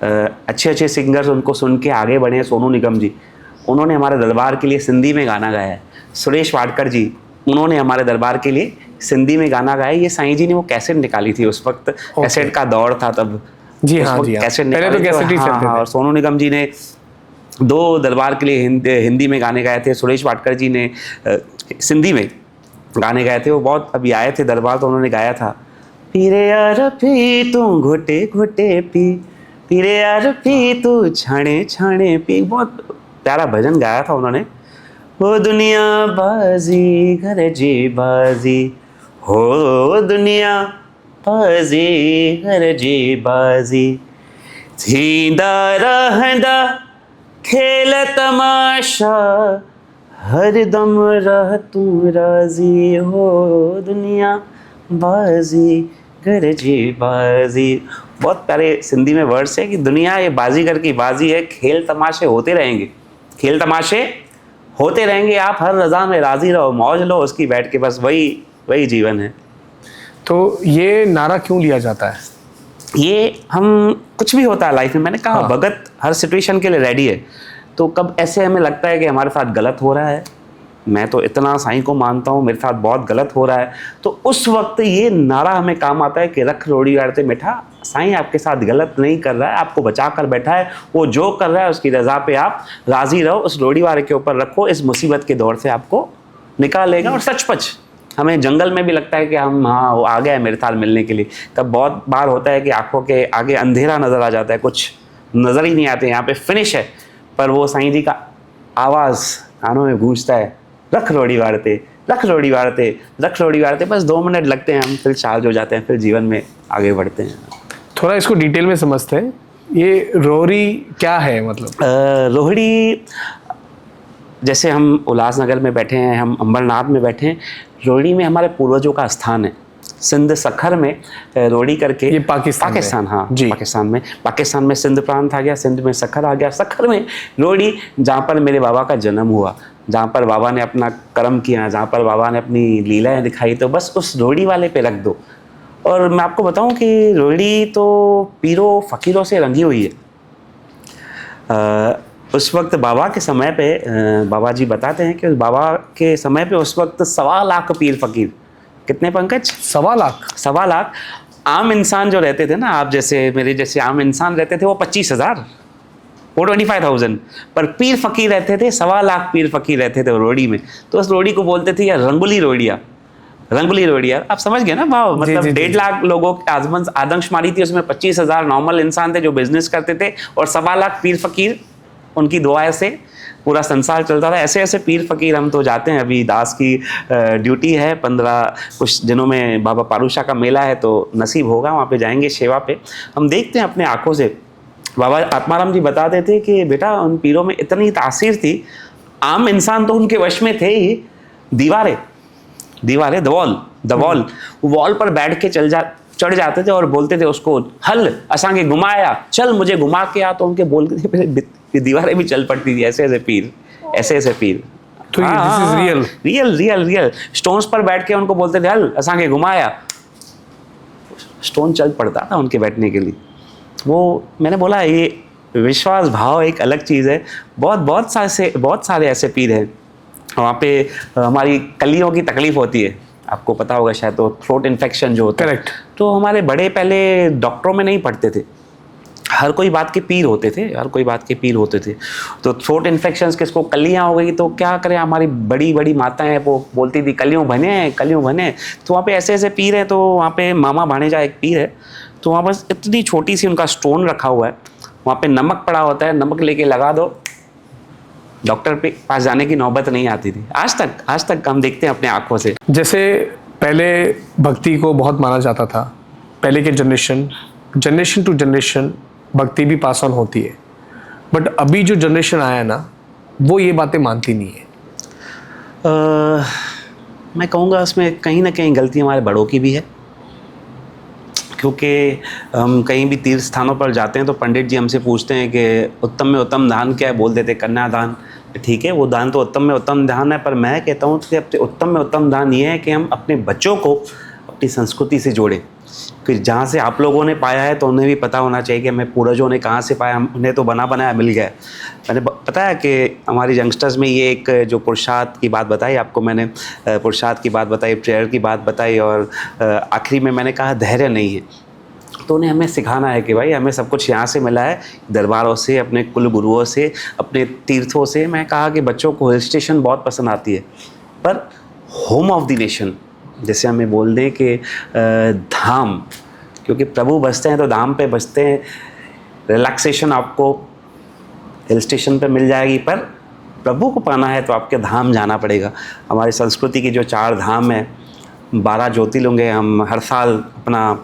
अच्छे अच्छे सिंगर्स उनको सुन के आगे बढ़े हैं। सोनू निगम जी, उन्होंने हमारे दरबार के लिए सिंधी में गाना गाया है। सुरेश वाडकर जी, उन्होंने हमारे दरबार के लिए सिंधी में गाना गाया। ये साईं जी ने वो कैसेट निकाली थी, उस वक्त कैसेट का दौर था तब। जी हाँ, जी हाँ, कैसेट पहले तो कैसेट ही चलते थे। और सोनू निगम जी ने 2 दरबार के लिए हिंदी में गाने गाए थे। सुरेश वाडकर जी ने सिंधी में गाने गाए थे। वो बहुत अभी आए थे दरबार, तो उन्होंने गाया था, पीरे यार पी तू घुटे घुटे पी, पीरे यार पी तू छाणे छाणे पी। बहुत प्यारा भजन गाया था उन्होंने। हो दुनिया बाजी घर जी बाजी, हो दुनिया बाजी घर जी बाजी, थींदा रहंदा खेल तमाशा, हरदम रह तू राजी, हो दुनिया बाजी घर जी बाजी। बहुत प्यारे सिंधी में वर्ड्स है कि दुनिया ये बाजीगर की बाजी है, खेल तमाशे होते रहेंगे, खेल तमाशे होते रहेंगे, आप हर रज़ा में राजी रहो, मौज लो उसकी बैठ के, बस वही जीवन है। तो ये नारा क्यों लिया जाता है? ये हम कुछ भी होता है लाइफ में, मैंने कहा हाँ। भगत हर सिचुएशन के लिए रेडी है। तो कब ऐसे हमें लगता है कि हमारे साथ गलत हो रहा है, मैं तो इतना साईं को मानता हूँ, मेरे साथ बहुत गलत हो रहा है, तो उस वक्त ये नारा हमें काम आता है कि रख रोड़ी आड़ते मीठा, साईं आपके साथ गलत नहीं कर रहा है, आपको बचा कर बैठा है, वो जो कर रहा है उसकी रज़ा पे आप राज़ी रहो, उस रोड़ी वाले के ऊपर रखो, इस मुसीबत के दौर से आपको निकालेगा। और सचपच हमें जंगल में भी लगता है कि हम हाँ वो आ गया है मेरे साथ मिलने के लिए। तब बहुत बार होता है कि आंखों के आगे अंधेरा नज़र आ जाता है, कुछ नज़र ही नहीं आते, यहाँ पे फिनिश है, पर वो साईं जी का आवाज़ कानों में गूंजता है, रख रोड़ी वाड़ते, रख रोड़ी वाड़ते, रख रोड़ी वाड़ते। बस 2 मिनट लगते हैं, हम फिर चार्ज हो जाते हैं, फिर जीवन में आगे बढ़ते हैं। थोड़ा इसको डिटेल में समझते हैं, ये रोहड़ी क्या है मतलब? रोहड़ी, जैसे हम उल्लासनगर में बैठे हैं, हम अंबरनाथ में बैठे हैं, रोहड़ी में हमारे पूर्वजों का स्थान है। सिंध सखर में रोहड़ी करके, ये पाकिस्तान हाँ जी। पाकिस्तान में सिंध प्रांत आ गया, सिंध में सखर आ गया, सखर में रोहड़ी, जहाँ पर मेरे बाबा का जन्म हुआ, जहाँ पर बाबा ने अपना कर्म किया, जहाँ पर बाबा ने अपनी लीलाएं दिखाई, तो बस उस रोहड़ी वाले पे रख दो। और मैं आपको बताऊं कि रोहड़ी तो पीरों फ़कीरों से रंगी हुई है। उस वक्त बाबा के समय पे, बाबा जी बताते हैं कि बाबा के समय पे उस वक्त 1.25 लाख पीर फ़कीर, कितने पंकज? 1.25 लाख। 1.25 लाख। आम इंसान जो रहते थे ना, आप जैसे मेरे जैसे आम इंसान रहते थे, वो 25,000, वो 25,000, पर पीर फ़कीर रहते थे 1.25 लाख पीर फ़कीर रहते थे रोहड़ी में। तो उस रोहड़ी को बोलते थे यार रंगुली रोहड़िया, रंगुली रोहड़िया। आप समझ गए ना भाव, मतलब 1.5 लाख लोगों की आदमशुमारी थी, उसमें 25,000 नॉर्मल इंसान थे जो बिजनेस करते थे, और 1.25 लाख पीर फ़कीर, उनकी दुआएं से पूरा संसार चलता था। ऐसे ऐसे पीर फ़कीर हम तो जाते हैं। अभी दास की ड्यूटी है, 15 कुछ दिनों में बाबा पारूशा का मेला है, तो नसीब होगा वहाँ पे जाएंगे सेवा पे। हम देखते हैं अपने आँखों से। बाबा आत्माराम जी बताते थे कि बेटा उन पीरों में इतनी तासीर थी, आम इंसान तो उनके वश में थे ही। दीवारें, द वॉल पर बैठ के चढ़ जाते थे और बोलते थे उसको, हल असांगे घुमाया, चल मुझे घुमा के आ। तो उनके बोलते थे, फिर दीवारें भी चल पड़ती थी। ऐसे ऐसे पीर। तो ये रियल स्टोन्स पर बैठ के उनको बोलते थे, हल असांगे घुमाया, स्टोन चल पड़ता था उनके बैठने के लिए। वो मैंने बोला ये विश्वास भाव एक अलग चीज़ है। बहुत सारे ऐसे पीर हैं। वहाँ पे हमारी कलियों की तकलीफ होती है, आपको पता होगा शायद, तो थ्रोट इन्फेक्शन जो होता है। करेक्ट। तो हमारे बड़े पहले डॉक्टरों में नहीं पढ़ते थे, हर कोई बात के पीर होते थे। तो थ्रोट इन्फेक्शंस, किसको कलियाँ हो गई, तो क्या करें, हमारी बड़ी बड़ी माताएं हैं, वो बोलती थी कलियों बने। तो वहाँ पे ऐसे ऐसे पीर हैं। तो वहाँ पे मामा भाणेजा एक पीर है, तो वहाँ बस इतनी छोटी सी उनका स्टोन रखा हुआ है, वहाँ पे नमक पड़ा होता है, नमक लेके लगा दो, डॉक्टर पे पास जाने की नौबत नहीं आती थी। आज तक हम देखते हैं अपने आंखों से। जैसे पहले भक्ति को बहुत माना जाता था, पहले के जनरेशन टू जनरेशन भक्ति भी पास ऑन होती है, बट अभी जो जनरेशन आया ना, वो ये बातें मानती नहीं है। मैं कहूँगा उसमें कहीं ना कहीं गलती हमारे बड़ों की भी है, क्योंकि हम कहीं भी तीर्थ स्थानों पर जाते हैं तो पंडित जी हमसे पूछते हैं कि उत्तम में उत्तम दान क्या है, बोल देते कन्यादान। ठीक है, वो दान तो उत्तम में उत्तम दान है, पर मैं कहता हूँ कि उत्तम में उत्तम दान ये है कि हम अपने बच्चों को अपनी संस्कृति से जोड़ें, कि जहाँ से आप लोगों ने पाया है तो उन्हें भी पता होना चाहिए कि हमें पूर्वजों ने कहाँ से पाया, उन्हें तो बना बनाया मिल गया। मैंने पता है कि हमारी यंगस्टर्स में ये एक जो पुरुषार्थ की बात बताई आपको, मैंने पुरुषार्थ की बात बताई, प्रेयर की बात बताई, और आखिरी में मैंने कहा धैर्य नहीं है। तो उन्हें हमें सिखाना है कि भाई हमें सब कुछ यहाँ से मिला है, दरबारों से, अपने कुल गुरुओं से, अपने तीर्थों से। मैं कहा कि बच्चों को हिल स्टेशन बहुत पसंद आती है, पर होम ऑफ द नेशन जैसे हमें बोल दें कि धाम, क्योंकि प्रभु बसते हैं तो धाम पे बसते हैं। रिलैक्सेशन आपको हिल स्टेशन पे मिल जाएगी, पर प्रभु को पाना है तो आपके धाम जाना पड़ेगा। हमारी संस्कृति की जो 4 धाम है, 12 ज्योतिर्लिंग है, हम हर साल अपना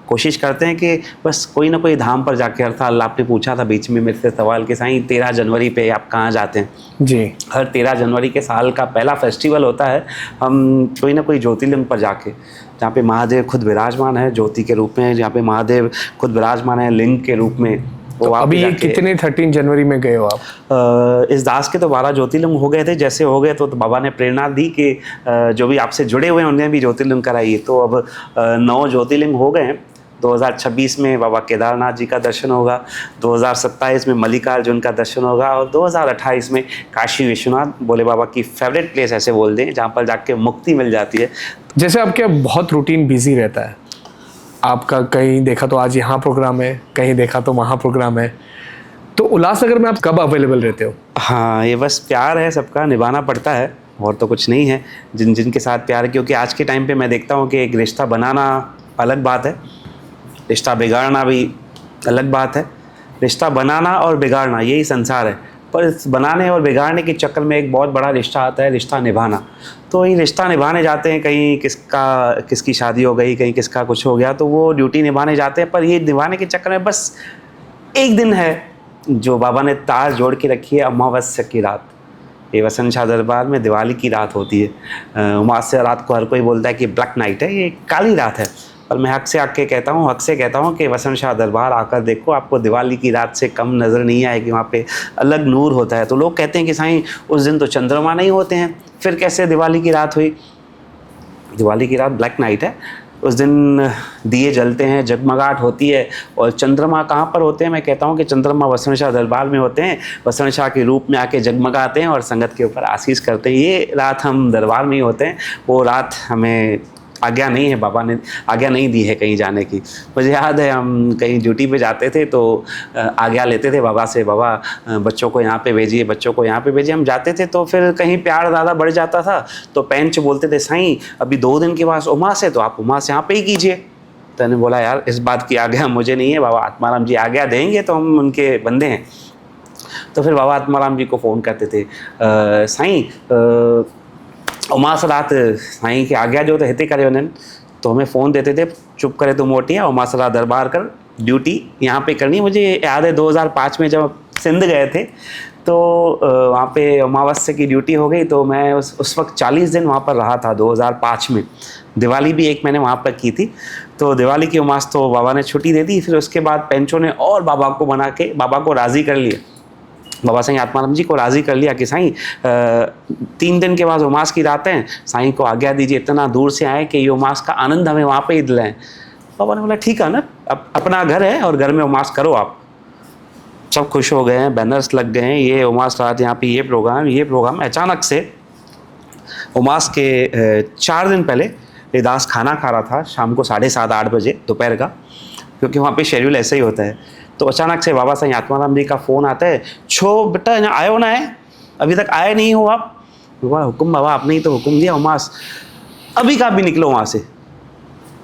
कोशिश करते हैं कि बस कोई ना कोई धाम पर जाके हर साल। आपने पूछा था बीच में मेरे से सवाल कि साईं 13 जनवरी पे आप कहाँ जाते हैं? जी, हर 13 जनवरी के साल का पहला फेस्टिवल होता है, हम कोई ना कोई ज्योतिर्लिंग पर जाके, जहाँ पे महादेव खुद विराजमान है ज्योति के रूप में, जहाँ पे महादेव खुद विराजमान है लिंग के रूप में। तो अभी ये कितने 13 जनवरी में गए हो आप? इस दास के तो 12 ज्योतिर्लिंग हो गए थे। जैसे हो गए तो बाबा ने प्रेरणा दी कि जो भी आपसे जुड़े हुए हैं उन्हें भी ज्योतिर्लिंग कराइए। तो अब 9 ज्योतिर्लिंग हो गए हैं। 2026 में बाबा केदारनाथ जी का दर्शन होगा, 2027 में मल्लिकार्जुन का दर्शन होगा, और 2028 में काशी विश्वनाथ, भोले बाबा की फेवरेट प्लेस ऐसे बोल दें, जहाँ पर जाके मुक्ति मिल जाती है। जैसे आपके बहुत रूटीन बिजी रहता है आपका, कहीं देखा तो आज यहाँ प्रोग्राम है, कहीं देखा तो वहाँ प्रोग्राम है, तो उल्लासनगर में आप कब अवेलेबल रहते हो? हाँ, ये बस प्यार है सबका, निभाना पड़ता है और तो कुछ नहीं है। जिनके साथ प्यार है, क्योंकि आज के टाइम पे मैं देखता हूँ कि एक रिश्ता बनाना अलग बात है, रिश्ता बिगाड़ना भी अलग बात है। रिश्ता बनाना और बिगाड़ना यही संसार है, पर इस बनाने और बिगाड़ने के चक्कर में एक बहुत बड़ा रिश्ता आता है, रिश्ता निभाना। तो ये रिश्ता निभाने जाते हैं, कहीं किसकी शादी हो गई, कहीं किसका कुछ हो गया, तो वो ड्यूटी निभाने जाते हैं। पर ये निभाने के चक्कर में बस एक दिन है जो बाबा ने तार जोड़ के रखी है, अमावस्या की रात। ये वसंत शाह दरबार में दिवाली की रात होती है। अमावस्या रात को हर कोई बोलता है कि ब्लैक नाइट है, ये काली रात है, पर मैं हक से कहता हूँ कि वसंत शाह दरबार आकर देखो, आपको दिवाली की रात से कम नज़र नहीं आएगी। वहाँ पे अलग नूर होता है। तो लोग कहते हैं कि साईं उस दिन तो चंद्रमा नहीं होते हैं, फिर कैसे दिवाली की रात हुई? दिवाली की रात ब्लैक नाइट है। उस दिन दिए जलते हैं, जगमगाहट होती है, और चंद्रमा कहाँ पर होते हैं? मैं कहता हूँ कि चंद्रमा वसंत शाह दरबार में होते हैं, वसंत शाह के रूप में आके जगमगाते हैं और संगत के ऊपर आशीष करते हैं। ये रात हम दरबार में ही होते हैं। वो रात हमें आज्ञा नहीं है, बाबा ने आज्ञा नहीं दी है कहीं जाने की। मुझे याद है हम कहीं ड्यूटी पे जाते थे तो आज्ञा लेते थे बाबा से, बाबा बच्चों को यहाँ पे भेजिए, बच्चों को यहाँ पे भेजिए। हम जाते थे तो फिर कहीं प्यार ज़्यादा बढ़ जाता था, तो पेंच बोलते थे साईं अभी 2 दिन के बाद उमास है, तो आप उमास यहाँ पे ही कीजिए। तो मैंने बोला यार इस बात की आज्ञा मुझे नहीं है, बाबा आत्माराम जी आज्ञा देंगे तो हम उनके बंदे हैं। तो फिर बाबा आत्माराम जी को फ़ोन करते थे, साईं उमास रात साईं की आज्ञा जो तो हिते करे उन्हें, तो हमें फ़ोन देते थे, चुप करे तो मोटिया, उमास रात दरबार कर, ड्यूटी यहाँ पे करनी। मुझे याद है 2005 में जब सिंध गए थे तो वहाँ पे अमावस्या की ड्यूटी हो गई, तो मैं उस वक्त 40 दिन वहाँ पर रहा था 2005 में। दिवाली भी एक मैंने वहाँ पर की थी। तो दिवाली की उमास तो बाबा ने छुट्टी दे दी। फिर उसके बाद पेंचों ने और बाबा को बना के बाबा को राज़ी कर लिया, बाबा साईं आत्माराम जी को राज़ी कर लिया कि साईं 3 दिन के बाद उमास की रात है, साईं को आज्ञा दीजिए, इतना दूर से आए कि ये उमास का आनंद हमें वहाँ पे ही दिलाएं। बाबा ने बोला ठीक है ना, अपना घर है और घर में उमास करो आप। सब खुश हो गए हैं, बैनर्स लग गए हैं, ये उमास रात यहाँ पे ये प्रोग्राम। अचानक से उमास के 4 दिन पहले ये दास खाना खा रहा था शाम को 7:30-8 बजे दोपहर का, क्योंकि वहाँ पे शेड्यूल ऐसे ही होता है। तो अचानक से बाबा साईं आत्माराम जी का फ़ोन आता है, छो बेटा यहाँ आयो ना है, अभी तक आए नहीं हो आप? हुक्म बाबा, आपने ही तो हुक्म दिया उमास, अभी का भी निकलो वहाँ से।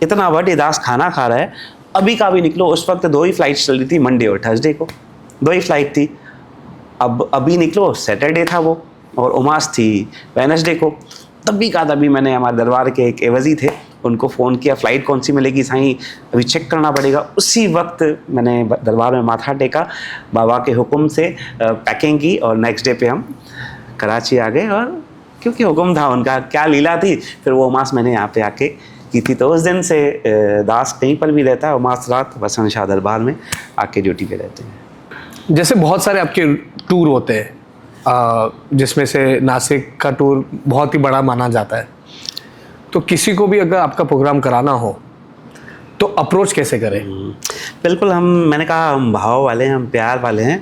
इतना बड़े दास खाना खा रहा है, अभी का भी निकलो। उस वक्त 2 ही फ्लाइट्स चल रही थी, मंडे और थर्सडे को 2 ही फ्लाइट थी। अब अभी निकलो, सैटरडे था वो, और उमास थी वेडनेसडे को। तभी मैंने हमारे दरबार के एक एवजी थे, उनको फ़ोन किया, फ़्लाइट कौन सी मिलेगी साईं, अभी चेक करना पड़ेगा। उसी वक्त मैंने दरबार में माथा टेका, बाबा के हुक्म से पैकिंग की, और नेक्स्ट डे पे हम कराची आ गए। और क्योंकि हुक्म था उनका, क्या लीला थी, फिर वो उमास मैंने यहाँ पे आके की थी। तो उस दिन से दास कहीं पर भी रहता है, उमास रात वसंत शाह दरबार में आके ड्यूटी पे रहते हैं। जैसे बहुत सारे आपके टूर होते हैं, जिसमें से नासिक का टूर बहुत ही बड़ा माना जाता है, तो किसी को भी अगर आपका प्रोग्राम कराना हो तो अप्रोच कैसे करें? बिल्कुल, मैंने कहा हम भाव वाले हैं, हम प्यार वाले हैं।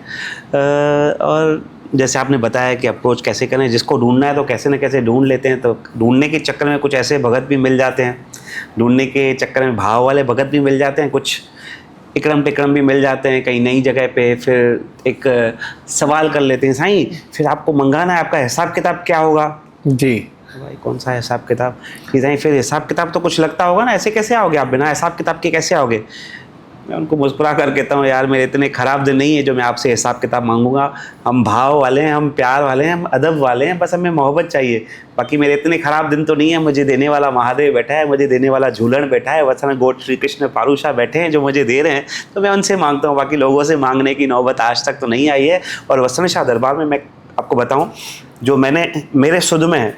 और जैसे आपने बताया कि अप्रोच कैसे करें, जिसको ढूंढना है तो कैसे न कैसे ढूंढ लेते हैं। तो ढूंढने के चक्कर में कुछ ऐसे भगत भी मिल जाते हैं, ढूंढने के चक्कर में भाव वाले भगत भी मिल जाते हैं, कुछ इकड़म टिकड़म भी मिल जाते हैं कहीं नई जगह पे। फिर एक सवाल कर लेते हैं, साईं फिर आपको मंगाना है, आपका हिसाब किताब क्या होगा? जी भाई कौन सा हिसाब किताब? कि साईं फिर हिसाब किताब तो कुछ लगता होगा ना, ऐसे कैसे आओगे आप, बिना हिसाब किताब के कैसे आओगे? मैं उनको मुस्कुरा कर कहता हूँ, यार मेरे इतने ख़राब दिन नहीं है जो मैं आपसे हिसाब किताब मांगूंगा। हम भाव वाले हैं, हम प्यार वाले हैं, हम अदब वाले हैं, बस हमें मोहब्बत चाहिए। बाकी मेरे इतने ख़राब दिन तो नहीं है। मुझे देने वाला महादेव बैठा है, मुझे देने वाला झूलन बैठा है, वत्सन गोट श्री कृष्ण पारूषा बैठे हैं जो मुझे दे रहे हैं, तो मैं उनसे मांगता हूँ। बाकी लोगों से मांगने की नौबत आज तक तो नहीं आई है। और वत्सन शाह दरबार में मैं आपको बताऊँ, जो मेरे शुद्ध में है,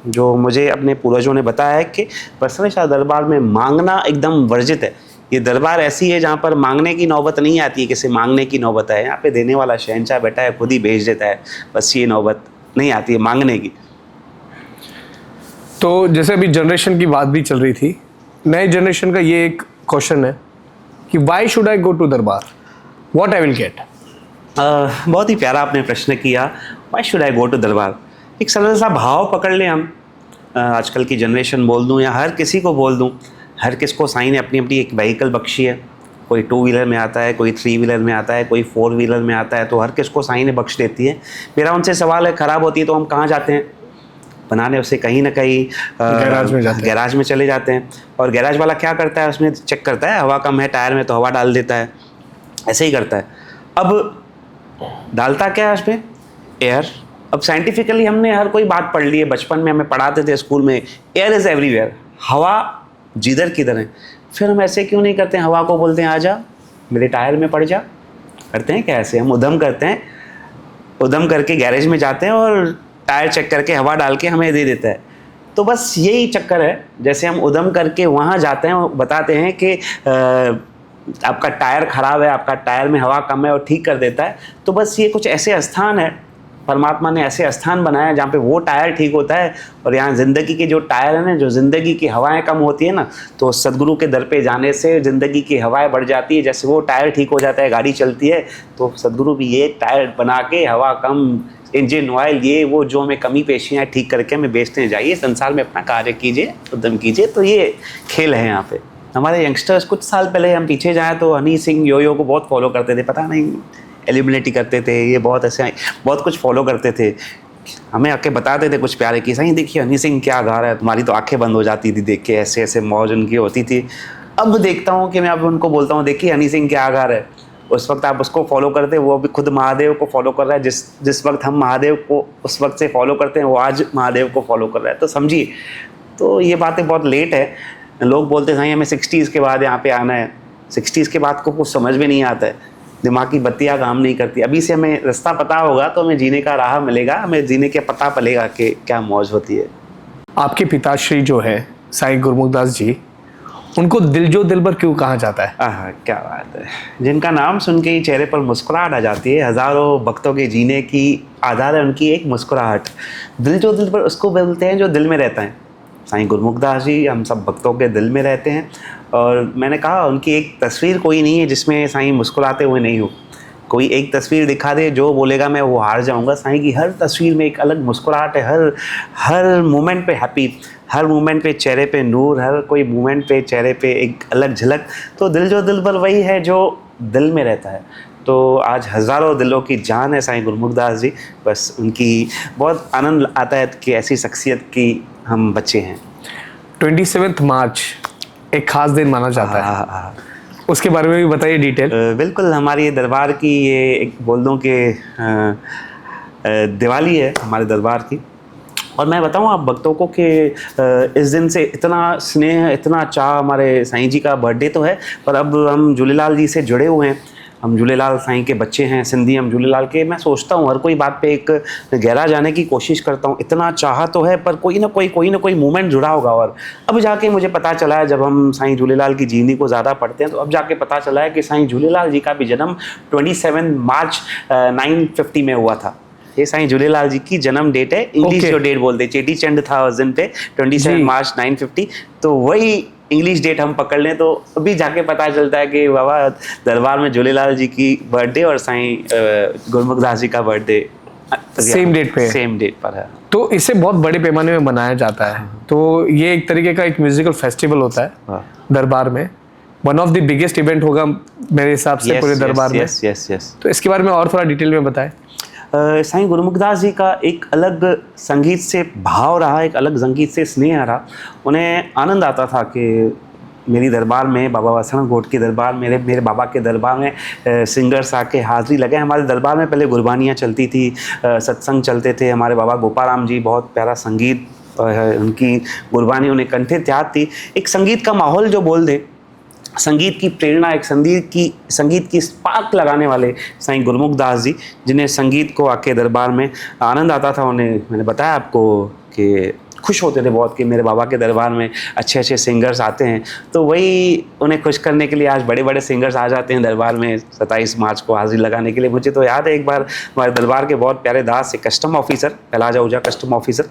जो मुझे अपने पूर्वजों ने बताया है कि वत्सन शाह दरबार में मांगना एकदम वर्जित है। ये दरबार ऐसी है जहाँ पर मांगने की नौबत नहीं आती है, किसी मांगने की नौबत है। यहाँ पे देने वाला शहंशाह बैठा है, खुद ही भेज देता है, बस ये नौबत नहीं आती है मांगने की। तो जैसे अभी जनरेशन की बात भी चल रही थी, नए जनरेशन का ये एक क्वेश्चन है कि why should I go to दरबार, व्हाट आई विल गेट? बहुत ही प्यारा आपने प्रश्न किया, why should I go to दरबार। एक सरल सा भाव पकड़ लें हम। आजकल की जनरेशन बोल दूँ या हर किसी को बोल दूँ, हर किसको साईं ने अपनी अपनी एक व्हीकल बख्शी है। कोई 2 व्हीलर में आता है, कोई 3 व्हीलर में आता है, कोई 4 व्हीलर में आता है, तो हर किसको साईं ने बख्श देती है। मेरा उनसे सवाल है, ख़राब होती है तो हम कहाँ जाते हैं बनाने? उसे कहीं ना कहीं गैराज में चले जाते हैं। और गैराज वाला क्या करता है, उसमें चेक करता है, हवा कम है टायर में तो हवा डाल देता है, ऐसे ही करता है। अब डालता क्या है उसमें? एयर। अब साइंटिफिकली हमने हर कोई बात पढ़ ली है, बचपन में हमें पढ़ाते थे स्कूल में, एयर इज़ एवरीवेयर, हवा जिधर किधर है। फिर हम ऐसे क्यों नहीं करते हैं, हवा को बोलते हैं आजा मेरे टायर में पड़ जा। करते हैं क्या ऐसे? हम उधम करते हैं, उधम करके गैरेज में जाते हैं और टायर चेक करके हवा डाल के हमें दे देता है। तो बस यही चक्कर है, जैसे हम उधम करके वहाँ जाते हैं, बताते हैं कि आपका टायर ख़राब है, आपका टायर में हवा कम है, और ठीक कर देता है। तो बस ये कुछ ऐसे स्थान है, परमात्मा ने ऐसे स्थान बनाया जहाँ पे वो टायर ठीक होता है। और यहाँ ज़िंदगी के जो टायर हैं ना, जो ज़िंदगी की हवाएं कम होती है ना, तो सदगुरु के दर पे जाने से ज़िंदगी की हवाएं बढ़ जाती है। जैसे वो टायर ठीक हो जाता है, गाड़ी चलती है, तो सदगुरु भी ये टायर बना के हवा कम, इंजन ऑयल, ये वो जो हमें कमी पेशियाँ ठीक करके हमें बेचते हैं, जाइए संसार में अपना कार्य कीजिए, उद्यम कीजिए। तो ये खेल है यहाँ पे। हमारे यंगस्टर्स कुछ साल पहले हम पीछे जाएँ तो हनी सिंह योयो को बहुत फॉलो करते थे, पता नहीं एलिमिनेटी करते थे, ये बहुत ऐसे बहुत कुछ फॉलो करते थे। हमें आके बताते थे कुछ प्यारे की, साईं देखिए हनी सिंह क्या गा रहा है, तुम्हारी तो आंखें बंद हो जाती थी देख के, ऐसे ऐसे मौज उनकी होती थी। अब देखता हूँ कि मैं अब उनको बोलता हूँ, देखिए हनी सिंह क्या गा रहा है। उस वक्त आप उसको फॉलो करते, वो अभी खुद महादेव को फॉलो कर रहा है। जिस वक्त हम महादेव को उस वक्त से फॉलो करते हैं, वो आज महादेव को फॉलो कर रहा है। तो समझिए, तो ये बातें बहुत लेट है। लोग बोलते हैं साईं हमें 60s के बाद यहाँ पे आना है। 60s के बाद को कुछ समझ में नहीं आता है, दिमाग की बत्तियाँ काम नहीं करती। अभी से हमें रास्ता पता होगा तो हमें जीने का राह मिलेगा, हमें जीने के पता पलेगा कि क्या मौज होती है। आपके पिताश्री जो है साईं गुरमुखदास जी, उनको दिल भर क्यों कहा जाता है? क्या बात है। जिनका नाम सुन के ही चेहरे पर मुस्कुराहट आ जाती है। हज़ारों भक्तों के जीने की आधार है उनकी एक मुस्कुराहट। दिल भर उसको बोलते हैं जो दिल में रहता है। साईं गुरमुखदास जी हम सब भक्तों के दिल में रहते हैं। और मैंने कहा उनकी एक तस्वीर कोई नहीं है जिसमें साईं मुस्कुराते हुए नहीं हो। कोई एक तस्वीर दिखा दे, जो बोलेगा मैं वो हार जाऊंगा। साईं की हर तस्वीर में एक अलग मुस्कुराहट है, हर मोमेंट पे हैप्पी, हर मोमेंट पे चेहरे पे नूर, हर कोई मोमेंट पे चेहरे पे एक अलग झलक। तो दिल भर वही है जो दिल में रहता है। तो आज हज़ारों दिलों की जान है साईं गुरमुखदास जी। बस उनकी बहुत आनंद आता है कि ऐसी शख्सियत की हम बच्चे हैं। 27 मार्च एक खास दिन माना जाता है, उसके बारे में भी बताइए डिटेल। बिल्कुल, हमारी दरबार की ये एक बोल दूँ कि दिवाली है हमारे दरबार की। और मैं बताऊँ आप भक्तों को कि इस दिन से इतना स्नेह, इतना चाह, हमारे साईं जी का बर्थडे तो है, पर अब हम झूलेलाल जी से जुड़े हुए हैं। हम झूलेलाल साईं के बच्चे हैं, सिंधी हम झूलेलाल के। मैं सोचता हूँ हर कोई बात पे एक गहरा जाने की कोशिश करता हूँ। इतना चाह तो है, पर कोई ना कोई मोमेंट जुड़ा होगा। और अब जाके मुझे पता चला है, जब हम साईं झूलेलाल की जीवनी को ज़्यादा पढ़ते हैं, तो अब जाके पता चला है कि साईं झूलेलाल जी का भी जन्म 27 मार्च 950 में हुआ था। ये साईं झूलेलाल जी की जन्म डेट है। इंग्लिश जो डेट बोलते, चेटी चंड था उस दिन पे, 27 मार्च 950। तो वही इंग्लिश डेट हम पकड़ लें तो अभी जाके पता चलता है कि बाबा दरबार में झूलेलाल जी की बर्थडे और साईं गुरमुखदास जी का बर्थडे सेम डेट पे है। सेम डेट पर है। तो इसे बहुत बड़े पैमाने में मनाया जाता है। तो ये एक तरीके का एक म्यूजिकल फेस्टिवल होता है हाँ। दरबार में। One of the biggest event होगा मेरे हिसाब से पूरे दरबार में। यस। तो इसके बारे में और थोड़ा डिटेल में बताएं। साईं गुरमुखदास जी का एक अलग संगीत से भाव रहा, एक अलग संगीत से स्नेह रहा। उन्हें आनंद आता था कि मेरी दरबार में, बाबा वासण गोट के दरबार, मेरे बाबा के दरबार में सिंगर्स आके हाज़िरी लगे। हमारे दरबार में पहले गुरबानियाँ चलती थी, सत्संग चलते थे। हमारे बाबा गोपाराम जी बहुत प्यारा संगीत, उनकी गुरबानी उन्हें कंठित याद थी। एक संगीत का माहौल जो बोल दे, संगीत की प्रेरणा, एक संगीत की स्पार्क लगाने वाले साईं गुरमुखदास जी, जिन्हें संगीत को आके दरबार में आनंद आता था। उन्हें मैंने बताया आपको कि खुश होते थे बहुत कि मेरे बाबा के दरबार में अच्छे अच्छे सिंगर्स आते हैं। तो वही उन्हें खुश करने के लिए आज बड़े बड़े सिंगर्स आ जाते हैं दरबार में 27 मार्च को हाजिरी लगाने के लिए। मुझे तो याद है एक बार हमारे दरबार के बहुत प्यारे दास, एक कस्टम ऑफिसर, पहलाजा ऊजा कस्टम ऑफिसर,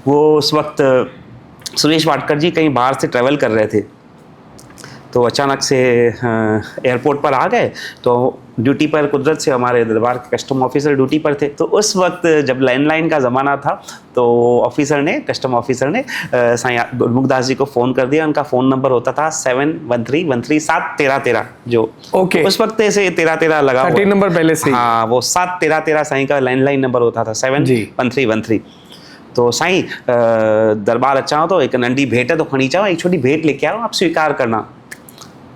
वो उस वक्त सुरेश वाडकर जी कहीं बाहर से ट्रैवल कर रहे थे। तो अचानक से एयरपोर्ट पर आ गए। तो ड्यूटी पर कुदरत से हमारे दरबार के कस्टम ऑफिसर ड्यूटी पर थे। तो उस वक्त जब लैंडलाइन का ज़माना था तो कस्टम ऑफिसर ने साईं गुरमुखदास जी को फ़ोन कर दिया। उनका फ़ोन नंबर होता था 7131371313, जो ओके उस वक्त से 1313 लगा हुआ 13 नंबर पहले से। हाँ, वो 7113 साईं का लैंडलाइन नंबर होता था, 713113। तो साईं दरबार अचा हो तो एक नंढी भेंट है तो खणी चाहो, एक छोटी भेंट लेके आओ, आप स्वीकार करना।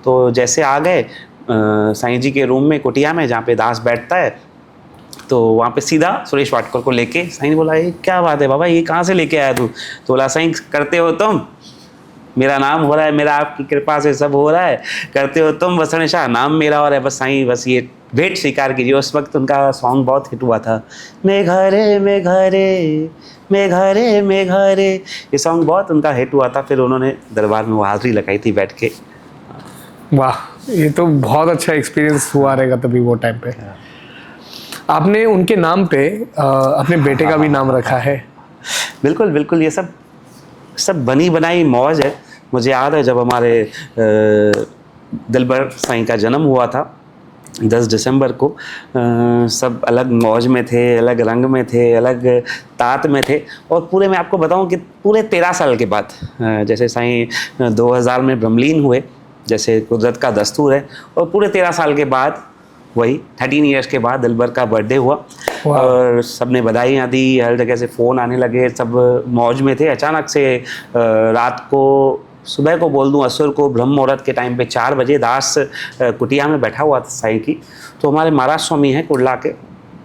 तो जैसे आ गए साईं जी के रूम में, कुटिया में, जहाँ पे दास बैठता है, तो वहाँ पे सीधा सुरेश वाडकर को लेके साईं ने बोला, ये क्या बात है बाबा, ये कहाँ से लेके आया तू? तो बोला, साईं करते हो तुम, मेरा नाम हो रहा है, मेरा आपकी कृपा से सब हो रहा है, करते हो तुम वसण शाह, नाम मेरा और है, बस साईं बस ये भेंट स्वीकार कीजिए। उस वक्त उनका सॉन्ग बहुत हिट हुआ था, मैं घरे मैं घरे मैं घरे मैं घरे, ये सॉन्ग बहुत उनका हिट हुआ था। फिर उन्होंने दरबार में वो हाजिरी लगाई थी बैठ के। वाह, ये तो बहुत अच्छा एक्सपीरियंस हुआ रहेगा तभी वो टाइम पे। आपने उनके नाम पे अपने बेटे का भी नाम रखा है। बिल्कुल बिल्कुल, ये सब बनी बनाई मौज है। मुझे याद है जब हमारे दिलबर साईं का जन्म हुआ था 10 दिसंबर को, सब अलग मौज में थे, अलग रंग में थे, अलग तात में थे। और पूरे मैं आपको बताऊं कि पूरे 13 साल के बाद, जैसे साईं 2000 में ब्रह्मलीन हुए, जैसे कुदरत का दस्तूर है, और पूरे 13 साल के बाद, वही 13 ईयर्स के बाद दिलबर का बर्थडे हुआ। और सबने बधाइयाँ दी, हर जगह से फ़ोन आने लगे, सब मौज में थे। अचानक से रात को, सुबह को बोल दूँ, असुर को, ब्रह्म मुहूर्त के टाइम पे 4 बजे दास कुटिया में बैठा हुआ था साईं की। तो हमारे महाराज स्वामी हैं कुर्ला के,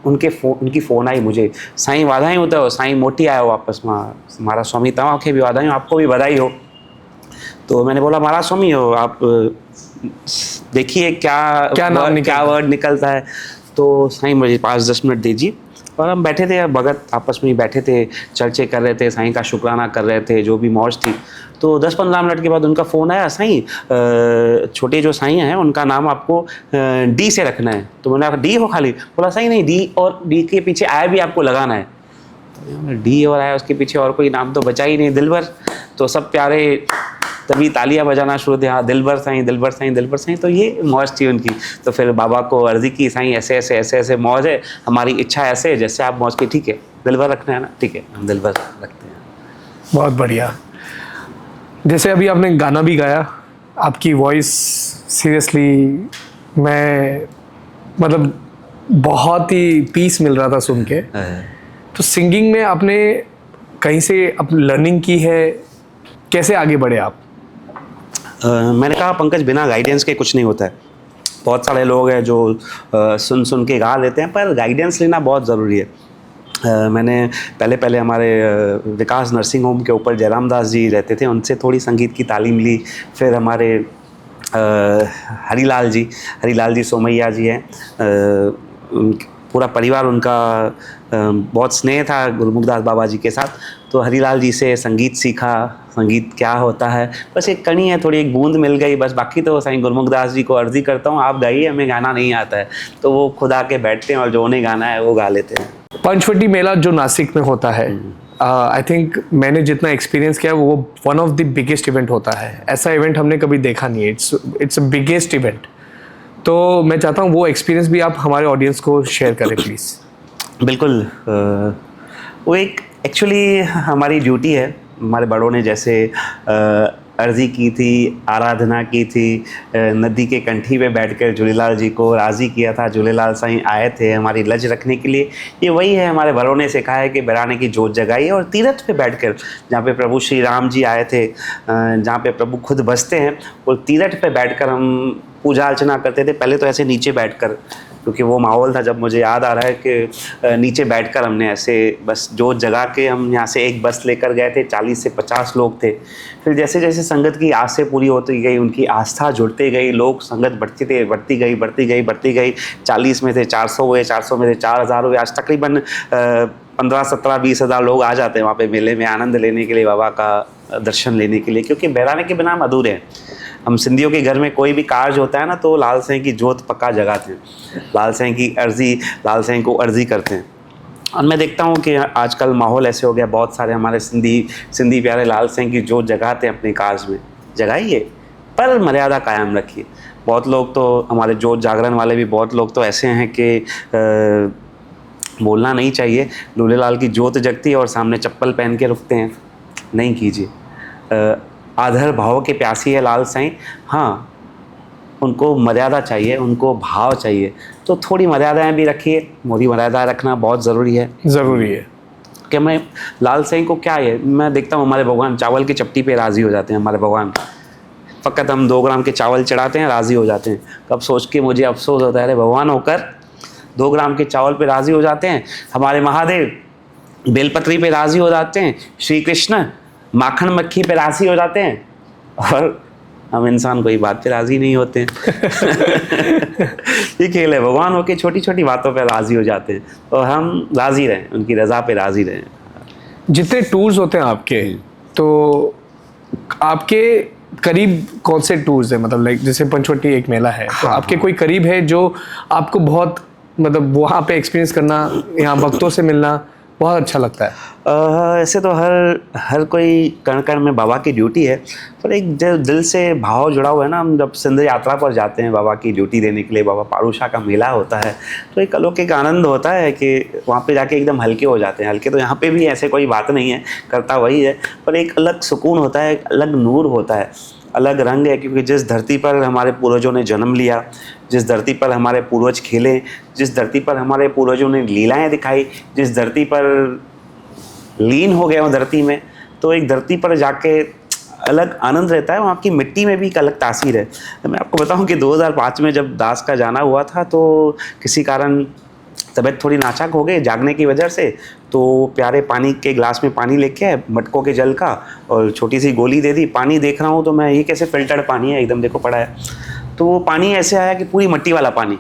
उनकी फ़ोन आई मुझे, साईं वाधायूं होता हो, साईं मोटी आयो वापस मां, महाराज स्वामी तव्हांखे भी वाधायूं, आपको भी बधाई हो। तो मैंने बोला, महाराज स्वामी हो, आप देखिए क्या वर्ड निकलता है। तो साईं मुझे 5-10 मिनट दीजिए। और हम बैठे थे, भगत आपस में ही बैठे थे, चर्चे कर रहे थे, साईं का शुक्राना कर रहे थे, जो भी मौज थी। तो 10-15 मिनट के बाद उनका फ़ोन आया, साईं छोटे जो साईं हैं उनका नाम आपको डी से रखना है। तो मैंने कहा, डी हो खाली? बोला, साईं नहीं, डी और डी के पीछे आया भी आपको लगाना है। तो डी और आया, उसके पीछे और कोई नाम तो बचा ही नहीं, दिलबर। तो सब प्यारे तभी तालियां बजाना शुरू थे, हाँ दिलबर साईं, दिलबर साईं, दिलबर साईं। तो ये मौज थी उनकी। तो फिर बाबा को अर्जी की, साईं ऐसे ऐसे ऐसे ऐसे मौज है, हमारी इच्छा ऐसे, जैसे आप मौज की, ठीक है, दिलबर रखना है ना, ठीक है, हम दिलबर रखते हैं। बहुत बढ़िया। जैसे अभी आपने गाना भी गाया, आपकी वॉइस सीरियसली मैं मतलब बहुत ही पीस मिल रहा था सुन के। तो सिंगिंग में आपने कहीं से अपनी लर्निंग की है, कैसे आगे बढ़े आप? मैंने कहा, पंकज, बिना गाइडेंस के कुछ नहीं होता है। बहुत सारे लोग हैं जो सुन के गा लेते हैं, पर गाइडेंस लेना बहुत ज़रूरी है। मैंने पहले हमारे विकास नर्सिंग होम के ऊपर जयराम दास जी रहते थे, उनसे थोड़ी संगीत की तालीम ली। फिर हमारे हरीलाल जी सोमैया जी हैं, पूरा परिवार उनका बहुत स्नेह था गुरमुखदास बाबा जी के साथ। तो हरीलाल जी से संगीत सीखा, संगीत क्या होता है, बस एक कणी है, थोड़ी एक बूंद मिल गई बस। बाकी तो साईं गुरमुखदास जी को अर्जी करता हूँ, आप गाइए, हमें गाना नहीं आता है। तो वो खुद आके बैठते हैं और जो उन्हें गाना है वो गा लेते हैं। पंचवटी मेला जो नासिक में होता है, आई थिंक मैंने जितना एक्सपीरियंस किया वो one of the biggest event होता है। ऐसा इवेंट हमने कभी देखा नहीं है। It's a biggest event. तो मैं चाहता हूँ वो एक्सपीरियंस भी आप हमारे ऑडियंस को शेयर करें प्लीज़। बिल्कुल। वो एक एक्चुअली हमारी ड्यूटी है। हमारे बड़ों ने जैसे अर्जी की थी, आराधना की थी, नदी के कंठी पे बैठकर झूलेलाल जी को राज़ी किया था। झूलेलाल साईं आए थे हमारी लज रखने के लिए। ये वही है, हमारे बड़ों ने सिखाया है कि बराने की जोत जगाइए। और तीरथ पे बैठकर, जहाँ पे प्रभु श्री राम जी आए थे, जहाँ पे प्रभु खुद बसते हैं, और तीरथ पे बैठकर हम पूजा अर्चना करते थे। पहले तो ऐसे नीचे बैठकर, क्योंकि वो माहौल था। जब मुझे याद आ रहा है कि नीचे बैठकर हमने ऐसे बस जोत जगा के हम यहाँ से एक बस लेकर गए थे। 40 से 50 लोग थे। फिर जैसे जैसे संगत की आसें पूरी होती गई, उनकी आस्था जुड़ते गई, लोग संगत बढ़ती गई। 40 में थे 400 हुए, 400 में थे 4000 हुए। आज तकरीबन 15, 17, 20 हज़ार लोग आ जाते हैं वहाँ पे मेले में आनंद लेने के लिए, बाबा का दर्शन लेने के लिए। क्योंकि बहराने के बिना हम अधूरे हैं। हम सिंधियों के घर में कोई भी कार्य होता है ना, तो लाल साईं की जोत पक्का जगाते हैं, लाल साईं की अर्जी, लाल साईं को अर्जी करते हैं। और मैं देखता हूँ कि आजकल माहौल ऐसे हो गया, बहुत सारे हमारे सिंधी प्यारे लाल साईं की जोत जगाते हैं अपने कार्य में। जगाइए, पर मर्यादा कायम रखिए। बहुत लोग तो हमारे जोत जागरण वाले भी बहुत लोग तो ऐसे हैं कि बोलना नहीं चाहिए, झूलेलाल की जोत जगती है और सामने चप्पल पहन के रुकते हैं। नहीं कीजिए। आदर भाव के प्यासी है लाल साईं। हाँ, उनको मर्यादा चाहिए, उनको भाव चाहिए, तो थोड़ी मर्यादाएं भी रखिए। मोदी मर्यादा रखना बहुत ज़रूरी है। कि मैं लाल साईं को क्या है, मैं देखता हूँ हमारे भगवान चावल की चपटी पे राज़ी हो जाते हैं। हमारे भगवान फ़कत हम 2 ग्राम के चावल चढ़ाते हैं, राज़ी हो जाते हैं। कब सोच के मुझे अफसोस होता है, अरे भगवान होकर 2 ग्राम के चावल पे राज़ी हो जाते हैं। हमारे महादेव बेलपत्री पे राज़ी हो जाते हैं। श्री कृष्ण माखन मक्खी पे राज़ी हो जाते हैं, और हम इंसान कोई बात पे राज़ी नहीं होते हैं। ये खेल है। भगवान होके छोटी छोटी बातों पे राज़ी हो जाते हैं, और हम राज़ी रहें, उनकी रज़ा पे राज़ी रहें। जितने टूर्स होते हैं आपके, तो आपके करीब कौन से टूर्स हैं? मतलब लाइक जैसे पंचवटी एक मेला है, तो आपके कोई करीब है जो आपको बहुत, मतलब वहाँ पे एक्सपीरियंस करना, यहाँ भक्तों से मिलना बहुत अच्छा लगता है? ऐसे तो हर कोई कण कण में बाबा की ड्यूटी है, पर एक जो दिल से भाव जुड़ा हुआ है ना। हम जब सिंध यात्रा पर जाते हैं बाबा की ड्यूटी देने के लिए, बाबा पारूशा का मेला होता है, तो एक अलौकिक आनंद होता है कि वहाँ पे जाके एकदम हल्के हो जाते हैं। हल्के तो यहाँ पे भी ऐसे कोई बात नहीं है, करता वही है, पर एक अलग सुकून होता है, एक अलग नूर होता है, अलग रंग है। क्योंकि जिस धरती पर हमारे पूर्वजों ने जन्म लिया, जिस धरती पर हमारे पूर्वज खेले, जिस धरती पर हमारे पूर्वजों ने लीलाएं दिखाई, जिस धरती पर लीन हो गए वो धरती में, तो एक धरती पर जाके अलग आनंद रहता है। वहाँ की मिट्टी में भी एक अलग तासीर है। मैं आपको बताऊँ कि 2005 में जब दास का जाना हुआ था, तो किसी कारण तबीयत थोड़ी नाचक हो गई जागने की वजह से। तो प्यारे पानी के गिलास में पानी लेके आए, मटकों के जल का, और छोटी सी गोली दे दी। पानी देख रहा हूँ तो मैं, ये कैसे फिल्टर्ड पानी है, एकदम देखो पड़ा है। तो वो पानी ऐसे आया कि पूरी मिट्टी वाला पानी।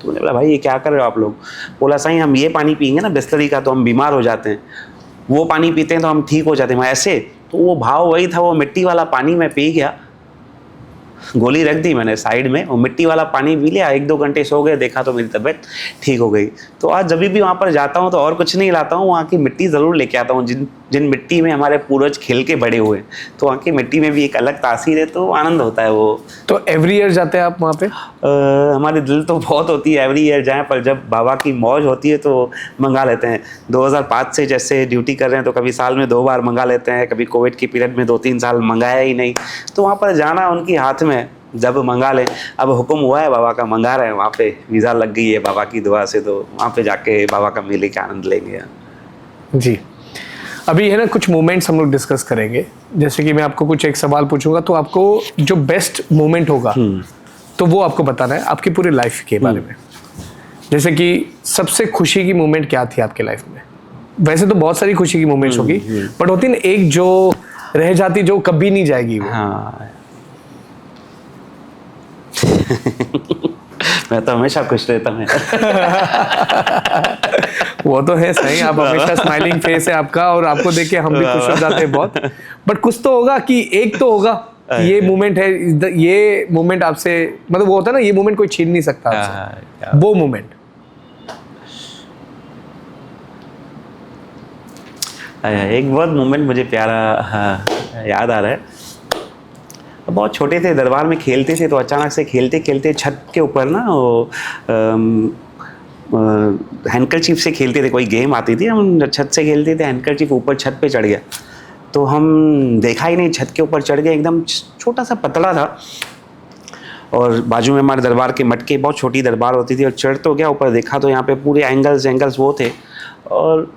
तो मैंने बोला, भाई ये क्या कर रहे हो आप लोग? बोला, साईं हम ये पानी पियेंगे ना बिस्लरी का, तो हम बीमार हो जाते हैं। वो पानी पीते हैं तो हम ठीक हो जाते हैं। मैं ऐसे, तो वो भाव वही था। वो मिट्टी वाला पानी मैं पी गया, गोली रख दी मैंने साइड में, और मिट्टी वाला पानी पी लिया। 1-2 घंटे सो गए, देखा तो मेरी तबीयत ठीक हो गई। तो आज जब भी वहाँ पर जाता हूँ तो और कुछ नहीं लाता हूँ, वहाँ की मिट्टी ज़रूर लेके आता हूँ, जिन मिट्टी में हमारे पूर्वज खेल के बड़े हुए। तो वहाँ की मिट्टी में भी एक अलग तासीर है, तो आनंद होता है वो। तो एवरी ईयर जाते हैं आप वहाँ पे? हमारी दिल तो बहुत होती है एवरी ईयर जाएँ, पर जब बाबा की मौज होती है तो मंगा लेते हैं। 2005 से जैसे ड्यूटी कर रहे हैं, तो कभी साल में 2 बार मंगा लेते हैं। कभी कोविड की पीरियड में 2-3 साल मंगाया ही नहीं। तो वहाँ पर जाना उनके हाथ में, जब मंगा लें। अब हुक्म हुआ है बाबा का, मंगा रहे हैं। वहाँ पे वीज़ा लग गई है बाबा की दुआ से, तो वहाँ पे जाके बाबा का मेले का आनंद लेंगे। जी, अभी है ना कुछ मोमेंट्स हम लोग डिस्कस करेंगे। जैसे कि मैं आपको कुछ एक सवाल पूछूंगा, तो आपको जो बेस्ट मोमेंट होगा तो वो आपको बताना है आपकी पूरी लाइफ के बारे में। जैसे कि सबसे खुशी की मोमेंट क्या थी आपके लाइफ में? वैसे तो बहुत सारी खुशी की मोमेंट्स होगी, बट होती ना एक जो रह जाती, जो कभी नहीं जाएगी वो। हाँ। मैं तो हमेशा खुश रहता हूँ। वो तो है सही, आप हमेशा स्माइलिंग फेस है आपका, और आपको देख के हम भी खुश हो जाते हैं बहुत। बट कुछ तो होगा कि एक तो होगा, ये मोमेंट है, ये मोमेंट आपसे, मतलब वो होता है ना, ये मोमेंट कोई छीन नहीं सकता आपसे, वो मोमेंट। एक बहुत मोमेंट मुझे प्यारा याद आ रहा है। बहुत छोटे थे, दरबार में खेलते थे, तो अचानक से खेलते खेलते छत के ऊपर ना वो हैंडकरचीफ से खेलते थे, कोई गेम आती थी, हम छत से खेलते थे, हैंडकरचीफ ऊपर छत पे चढ़ गया। तो हम देखा ही नहीं, छत के ऊपर चढ़ गए, एकदम छोटा सा पतला था, और बाजू में हमारे दरबार के मटके, बहुत छोटी दरबार होती थी, और चढ़ तो गया ऊपर, देखा तो यहाँ पे पूरे एंगल्स वो थे, और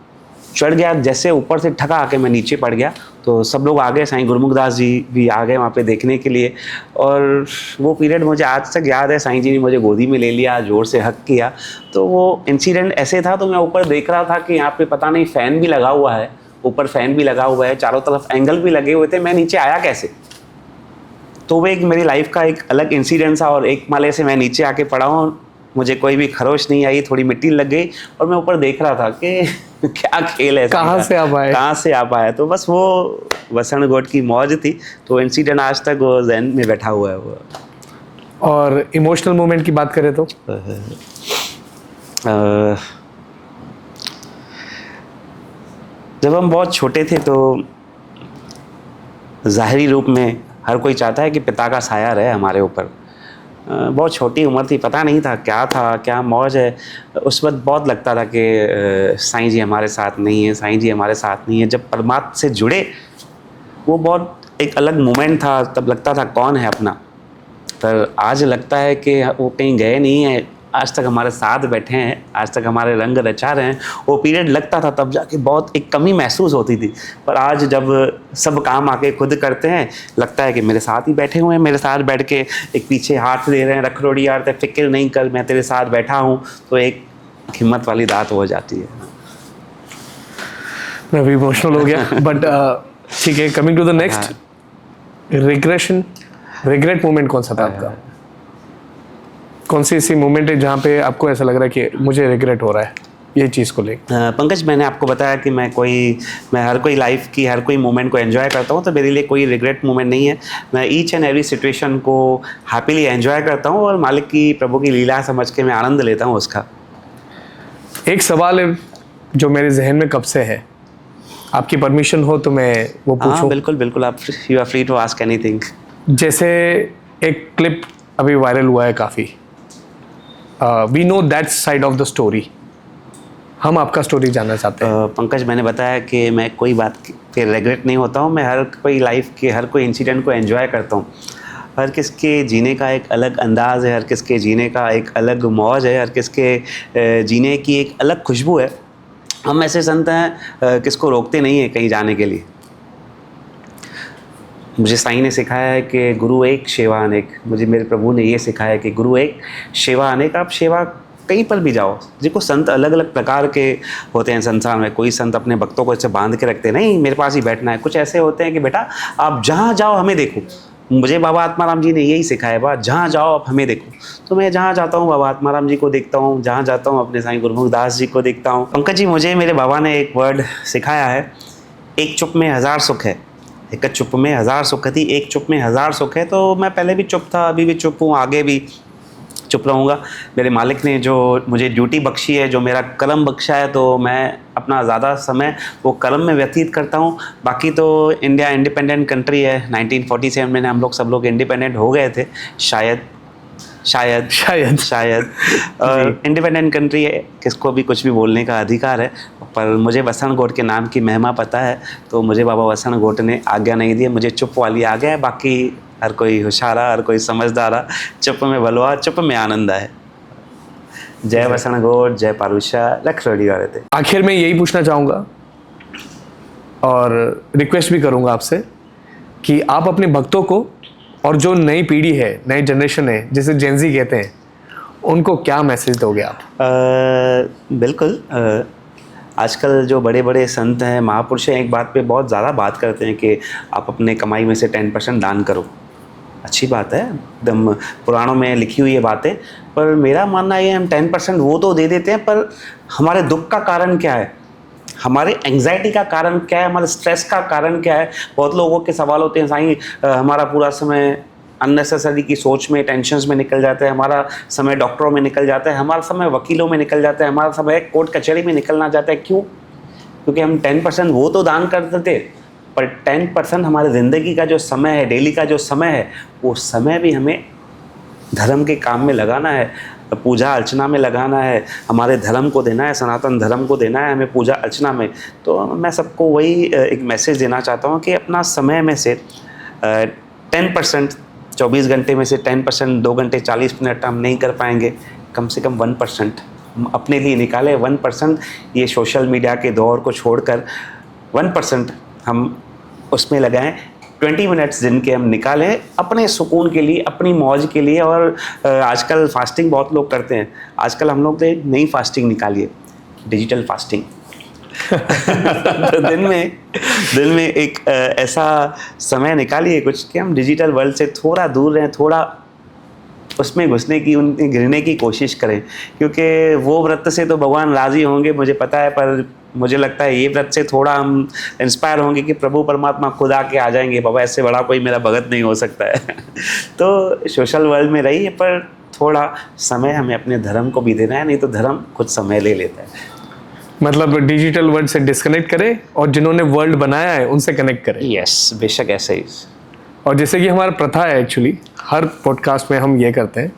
चढ़ गया, जैसे ऊपर से ठका आके मैं नीचे पड़ गया। तो सब लोग आ गए, साईं गुरमुखदास जी भी आ गए वहाँ पे देखने के लिए, और वो पीरियड मुझे आज तक याद है। साईं जी ने मुझे गोदी में ले लिया, ज़ोर से हक किया। तो वो इंसिडेंट ऐसे था, तो मैं ऊपर देख रहा था कि यहाँ पे पता नहीं फ़ैन भी लगा हुआ है, ऊपर फ़ैन भी लगा हुआ है, चारों तरफ एंगल भी लगे हुए थे, मैं नीचे आया कैसे? तो वो एक मेरी लाइफ का एक अलग इंसिडेंट था, और एक माले से मैं नीचे आके पड़ा हूँ, मुझे कोई भी खरोश नहीं आई, थोड़ी मिट्टी लग गई, और मैं ऊपर देख रहा था कि क्या खेल है, कहाँ से आ पाए। तो बस वो वसण गोट की मौज थी, तो इंसिडेंट आज तक वो ज़हन में बैठा हुआ है वो। और इमोशनल मोमेंट की बात करें तो जब हम बहुत छोटे थे, तो ज़ाहिरी रूप में हर कोई चाहता है कि पिता का साया रहे हमारे ऊपर। बहुत छोटी उम्र थी, पता नहीं था क्या मौज है। उस वक्त बहुत लगता था कि साईं जी हमारे साथ नहीं है, साईं जी हमारे साथ नहीं है। जब परमात्मा से जुड़े, वो बहुत एक अलग मोमेंट था, तब लगता था कौन है अपना। पर आज लगता है कि वो कहीं गए नहीं हैं, आज तक हमारे साथ बैठे हैं, आज तक हमारे रंग रचा रहे हैं। वो पीरियड लगता था तब जाके बहुत एक कमी महसूस होती थी, पर आज जब सब काम आके खुद करते हैं, लगता है कि मेरे साथ ही बैठे हुए हैं, मेरे साथ बैठ के एक पीछे हाथ दे रहे हैं, रखरोड़ी यार ते फिक्र नहीं कर, मैं तेरे साथ बैठा हूँ। तो एक हिम्मत वाली बात हो जाती है। मैं भी इमोशनल हो गया, बट ठीक है, coming to the next, regret moment कौन सा था आपका? कौन सी ऐसी मोमेंट है जहाँ पे आपको ऐसा लग रहा है कि मुझे रिग्रेट हो रहा है ये चीज़ को लेकर? पंकज, मैंने आपको बताया कि मैं हर कोई लाइफ की हर कोई मोमेंट को एंजॉय करता हूँ, तो मेरे लिए कोई रिग्रेट मोमेंट नहीं है। मैं ईच एंड एवरी सिचुएशन को हैप्पीली एंजॉय करता हूँ, और मालिक की, प्रभु की लीला समझ के मैं आनंद लेता हूँ उसका। एक सवाल है जो मेरे जहन में कब से है, आपकी परमिशन हो तो मैं वो पूछूं? हाँ बिल्कुल, आप you are free to ask anything. जैसे एक क्लिप अभी वायरल हुआ है काफ़ी, we know that side of the story, हम आपका स्टोरी जानना चाहते हैं। पंकज, मैंने बताया कि मैं कोई बात पे रिग्रेट नहीं होता हूँ, मैं हर कोई लाइफ के हर कोई इंसिडेंट को एंजॉय करता हूँ। हर किसके जीने का एक अलग अंदाज़ है, हर किसके जीने का एक अलग मौज है, हर किसके जीने की एक अलग खुशबू है। हम ऐसे संत हैं किसको रोकते नहीं है कहीं जाने के लिए। मुझे साईं ने सिखाया है कि गुरु एक सेवा अनेक, मुझे मेरे प्रभु ने ये सिखाया है कि गुरु एक सेवा अनेक। आप सेवा कहीं पर भी जाओ, देखो संत अलग अलग प्रकार के होते हैं संसार में। कोई संत अपने भक्तों को ऐसे बांध के रखते हैं, नहीं मेरे पास ही बैठना है। कुछ ऐसे होते हैं कि बेटा आप जहाँ जाओ हमें देखो। मुझे बाबा आत्माराम जी ने यही सिखाया, बा जहाँ जाओ आप हमें देखो। तो मैं जहाँ जाता हूँ बाबा आत्माराम जी को देखता हूँ, जहाँ जाता हूँ अपने साईं गुरमुखदास जी को देखता हूँ। पंकज जी, मुझे मेरे बाबा ने एक वर्ड सिखाया है, एक चुप में हज़ार सुख है। एक चुप में हज़ार सुख थी, एक चुप में हज़ार सुख है। तो मैं पहले भी चुप था, अभी भी चुप हूँ, आगे भी चुप रहूँगा। मेरे मालिक ने जो मुझे ड्यूटी बख्शी है, जो मेरा कलम बख्शा है, तो मैं अपना ज़्यादा समय वो कलम में व्यतीत करता हूँ। बाकी तो इंडिया इंडिपेंडेंट कंट्री है, 1947 में हम लोग सब लोग इंडिपेंडेंट हो गए थे, शायद इंडिपेंडेंट कंट्री है, किसको भी कुछ भी बोलने का अधिकार है। पर मुझे वसण गोट के नाम की महिमा पता है, तो मुझे बाबा वसण गोट ने आज्ञा नहीं दी, मुझे चुप वाली आज्ञा है। बाकी हर कोई होशियारा, हर कोई समझदारा, चुप में बलवा, चुप में आनंद है। जय वसण गोट, जय पारुषा, लख रेडी वाले थे। आखिर में यही पूछना चाहूँगा और रिक्वेस्ट भी करूँगा आपसे कि आप अपने भक्तों को और जो नई पीढ़ी है, नई जनरेशन है, जिसे जेनजी कहते हैं, उनको क्या मैसेज दोगे आप? बिल्कुल, आजकल जो बड़े बड़े संत हैं, महापुरुष हैं, एक बात पे बहुत ज़्यादा बात करते हैं कि आप अपने कमाई में से 10% दान करो। अच्छी बात है, एकदम पुराणों में लिखी हुई ये बातें। पर मेरा मानना ये, हम 10% वो तो दे देते हैं, पर हमारे दुख का कारण क्या है, हमारे एंग्जाइटी का कारण क्या है, हमारे स्ट्रेस का कारण क्या है। बहुत लोगों के सवाल होते हैं, साईं हमारा पूरा समय अननेसेसरी की सोच में, टेंशन्स में निकल जाता है, हमारा समय डॉक्टरों में निकल जाता है, हमारा समय वकीलों में निकल जाता है, हमारा समय कोर्ट कचहरी में निकलना जाता है। क्यों? क्योंकि हम 10% वो तो दान करते थे, पर 10% हमारे ज़िंदगी का जो समय है, डेली का जो समय है, वो समय भी हमें धर्म के काम में लगाना है, पूजा अर्चना में लगाना है, हमारे धर्म को देना है, सनातन धर्म को देना है हमें पूजा अर्चना में। तो मैं सबको वही एक मैसेज देना चाहता हूँ कि अपना समय में से 10%, 24 घंटे में से 10%, 2 घंटे 40 मिनट हम नहीं कर पाएंगे, कम से कम 1% अपने लिए निकालें। 1% ये सोशल मीडिया के दौर को छोड़कर 1% हम उसमें लगाएं। 20 मिनट्स दिन के हम निकालें अपने सुकून के लिए, अपनी मौज के लिए। और आजकल फास्टिंग बहुत लोग करते हैं, आजकल हम लोग तो एक नई फास्टिंग निकालिए, डिजिटल फास्टिंग। तो दिन में एक ऐसा समय निकालिए कुछ कि हम डिजिटल वर्ल्ड से थोड़ा दूर रहें, थोड़ा उसमें घुसने की, उनमें गिरने की कोशिश करें, क्योंकि वो व्रत से तो भगवान राज़ी होंगे मुझे पता है, पर मुझे लगता है ये व्रत से थोड़ा हम इंस्पायर होंगे कि प्रभु परमात्मा खुद आके आ जाएंगे, बाबा ऐसे बड़ा कोई मेरा भगत नहीं हो सकता है। तो सोशल वर्ल्ड में रहिए, पर थोड़ा समय हमें अपने धर्म को भी देना है, नहीं तो धर्म खुद समय ले लेता है। मतलब डिजिटल वर्ल्ड से डिस्कनेक्ट करें और जिन्होंने वर्ल्ड बनाया है उनसे कनेक्ट करें। यस, बेशक ऐसे ही। और जैसे कि हमारा प्रथा है, एक्चुअली हर पॉडकास्ट में हम ये करते हैं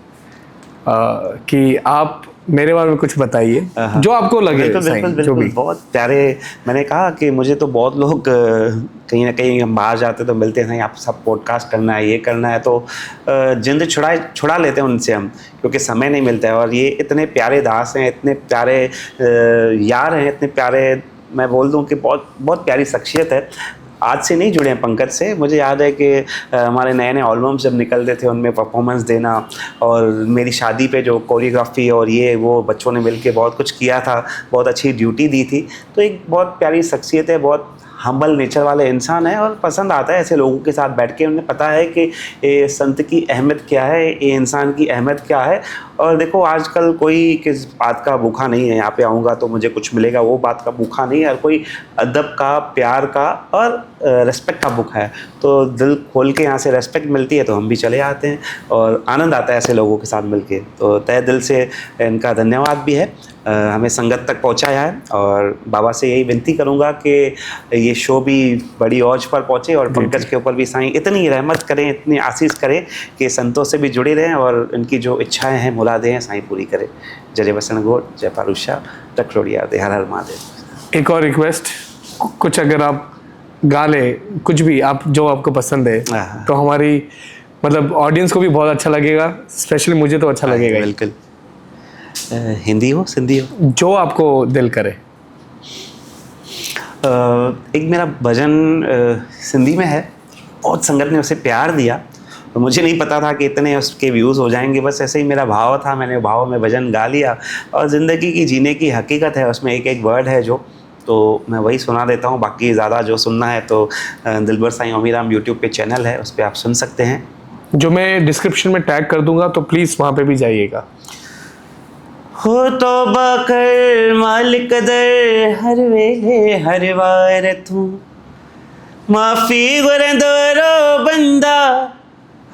कि आप मेरे बारे में कुछ बताइए जो आपको लगे। बिल्कुल, जो भी बहुत प्यारे। मैंने कहा कि मुझे तो बहुत लोग कहीं ना कहीं हम बाहर जाते तो मिलते हैं, आप सब पॉडकास्ट करना है, ये करना है, तो जिंद छुड़ा लेते हैं उनसे हम, क्योंकि समय नहीं मिलता है। और ये इतने प्यारे दास हैं, इतने प्यारे यार हैं, इतने प्यारे, मैं बोल दूं कि बहुत बहुत प्यारी शख्सियत है। आज से नहीं जुड़े हैं पंकज से, मुझे याद है कि हमारे नए नए एल्बम्स जब निकलते थे उनमें परफॉर्मेंस देना, और मेरी शादी पे जो कोरियोग्राफी और ये वो बच्चों ने मिलके बहुत कुछ किया था, बहुत अच्छी ड्यूटी दी थी। तो एक बहुत प्यारी शख्सियत है, बहुत हम्बल नेचर वाले इंसान है, और पसंद आता है ऐसे लोगों के साथ बैठ के। उन्हें पता है कि ये संत की अहमियत क्या है, ये इंसान की अहमियत क्या है। और देखो आजकल कोई किस बात का भूखा नहीं है, यहाँ पे आऊँगा तो मुझे कुछ मिलेगा, वो बात का भूखा नहीं है। हर कोई अदब का, प्यार का और रेस्पेक्ट का भूखा है। तो दिल खोल के यहाँ से रेस्पेक्ट मिलती है तो हम भी चले आते हैं, और आनंद आता है ऐसे लोगों के साथ मिलके। तो तहे दिल से इनका धन्यवाद भी है, हमें संगत तक पहुंचाया है। और बाबा से यही विनती करूंगा कि ये शो भी बड़ी औज पर पहुंचे, और पंकज के ऊपर भी साईं इतनी रहमत करें, इतनी आशीष करें कि संतों से भी जुड़े रहें, और इनकी जो इच्छाएं हैं, मुरादें हैं, साईं पूरी करें। जय बसन गोड, जय पारुषा, टकरोड़िया दे, हर हर महादेव। एक और रिक्वेस्ट, कुछ अगर आप गा ले, कुछ भी आप जो आपको पसंद है, तो हमारी मतलब ऑडियंस को भी बहुत अच्छा लगेगा, स्पेशली मुझे तो अच्छा लगेगा। बिल्कुल, हिंदी हो सिंधी हो, जो आपको दिल करे। एक मेरा भजन सिंधी में है, बहुत संगत ने उसे प्यार दिया, तो मुझे नहीं पता था कि इतने उसके व्यूज़ हो जाएंगे। बस ऐसे ही मेरा भाव था, मैंने भाव में भजन गा लिया। और ज़िंदगी की जीने की हकीकत है, उसमें एक एक वर्ड है जो, तो मैं वही सुना देता हूँ। बाकी ज़्यादा जो सुनना है तो दिलबर साईं ओमीराम यूट्यूब पे चैनल है, उस पर आप सुन सकते हैं, जो मैं डिस्क्रिप्शन में टैग कर दूंगा, तो प्लीज़ वहाँ पे भी जाइएगा। हो तौबा कर मालिक दर, हर वेले हर वार तू माफ़ी गुरंदो रो बंदा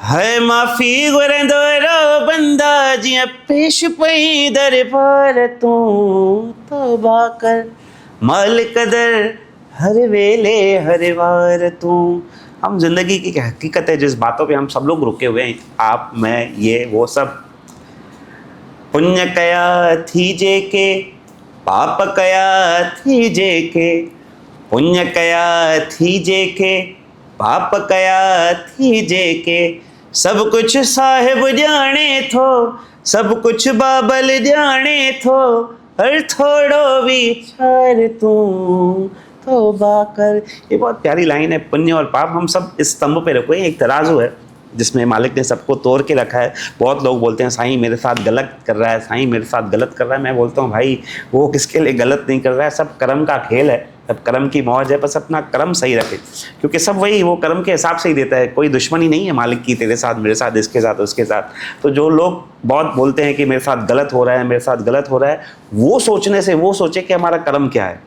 है, माफ़ी गुरंदो रो बंदा, जियां पेश पई दरबार तू। तौबा कर मालिक दर, हर वेले हर वार तू। हम जिंदगी की हकीकत है, जिस बातों पे हम सब लोग रुके हुए हैं, आप, मैं, ये वो सब। पुण्य कया थी जे के, पाप कया थी जे के, पुण्य कया थी जे के, पाप कया थी जे के, सब कुछ साहिब जाने थो, सब कुछ बाबल जाने थो, हर थोड़ो विचार तू तौबा कर। ये बहुत प्यारी लाइन है। पुण्य और पाप हम सब इस स्तंभ पे रखो, एक तराजू है जिसमें मालिक ने सबको तोड़ के रखा है। बहुत लोग बोलते हैं साईं मेरे साथ गलत कर रहा है, साईं मेरे साथ गलत कर रहा है। मैं बोलता हूँ भाई वो किसके लिए गलत नहीं कर रहा है, सब कर्म का खेल है, सब कर्म की मौज है। बस अपना कर्म सही रखे, क्योंकि सब वही वो कर्म के हिसाब से ही देता है। कोई दुश्मनी नहीं है मालिक की, तेरे साथ, मेरे साथ, इसके साथ, उसके साथ। तो जो लोग बहुत बोलते हैं कि मेरे साथ गलत हो रहा है, मेरे साथ गलत हो रहा है, वो सोचने से वो सोचे कि हमारा कर्म क्या है,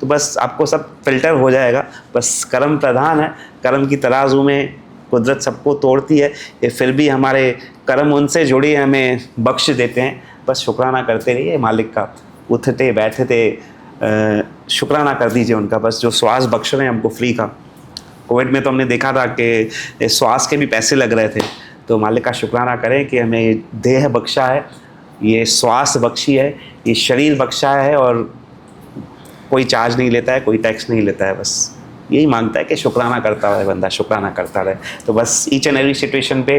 तो बस आपको सब फिल्टर हो जाएगा। बस कर्म प्रधान है, कर्म की तराजू में कुदरत सबको तोड़ती है, ये फिर भी हमारे कर्म उनसे जुड़े हमें बख्श देते हैं। बस शुक्राना करते रहिए मालिक का, उठते बैठते शुक्राना कर दीजिए उनका, बस जो श्वास बख्श रहे हैं हमको फ्री का। कोविड में तो हमने देखा था कि श्वास के भी पैसे लग रहे थे, तो मालिक का शुक्राना करें कि हमें ये देह बख्शा है, ये श्वास बख्शी है, ये शरीर बख्शा है, और कोई चार्ज नहीं लेता है, कोई टैक्स नहीं लेता है, बस यही मांगता है कि शुक्राना करता रहे बंदा, शुक्राना करता रहे। तो बस ईच एंड एवरी सिचुएशन पे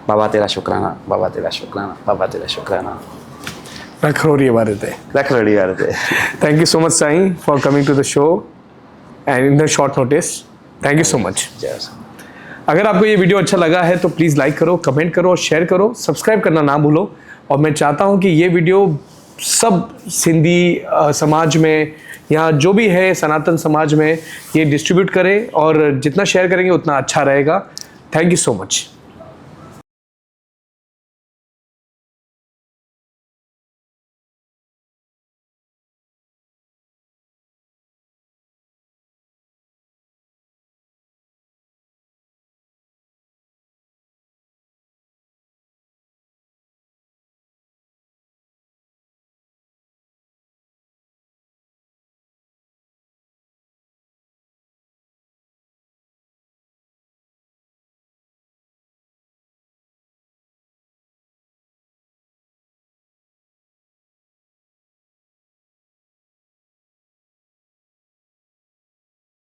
बाबा तेरा शुक्राना, बाबा तेरा शुक्राना, बाबा तेरा शुक्राना। रख रोड़ी हमारे थे। रख रेडी यार थे। Thank you so much Sai for coming to the show and in the short notice. Thank you so much. अगर आपको ये वीडियो अच्छा लगा है तो प्लीज़ लाइक करो, कमेंट करो और शेयर करो, सब्सक्राइब करना ना भूलो। और मैं चाहता हूँ कि ये वीडियो सब सिंधी समाज में या जो भी है सनातन समाज में ये डिस्ट्रीब्यूट करें, और जितना शेयर करेंगे उतना अच्छा रहेगा। Thank you so much.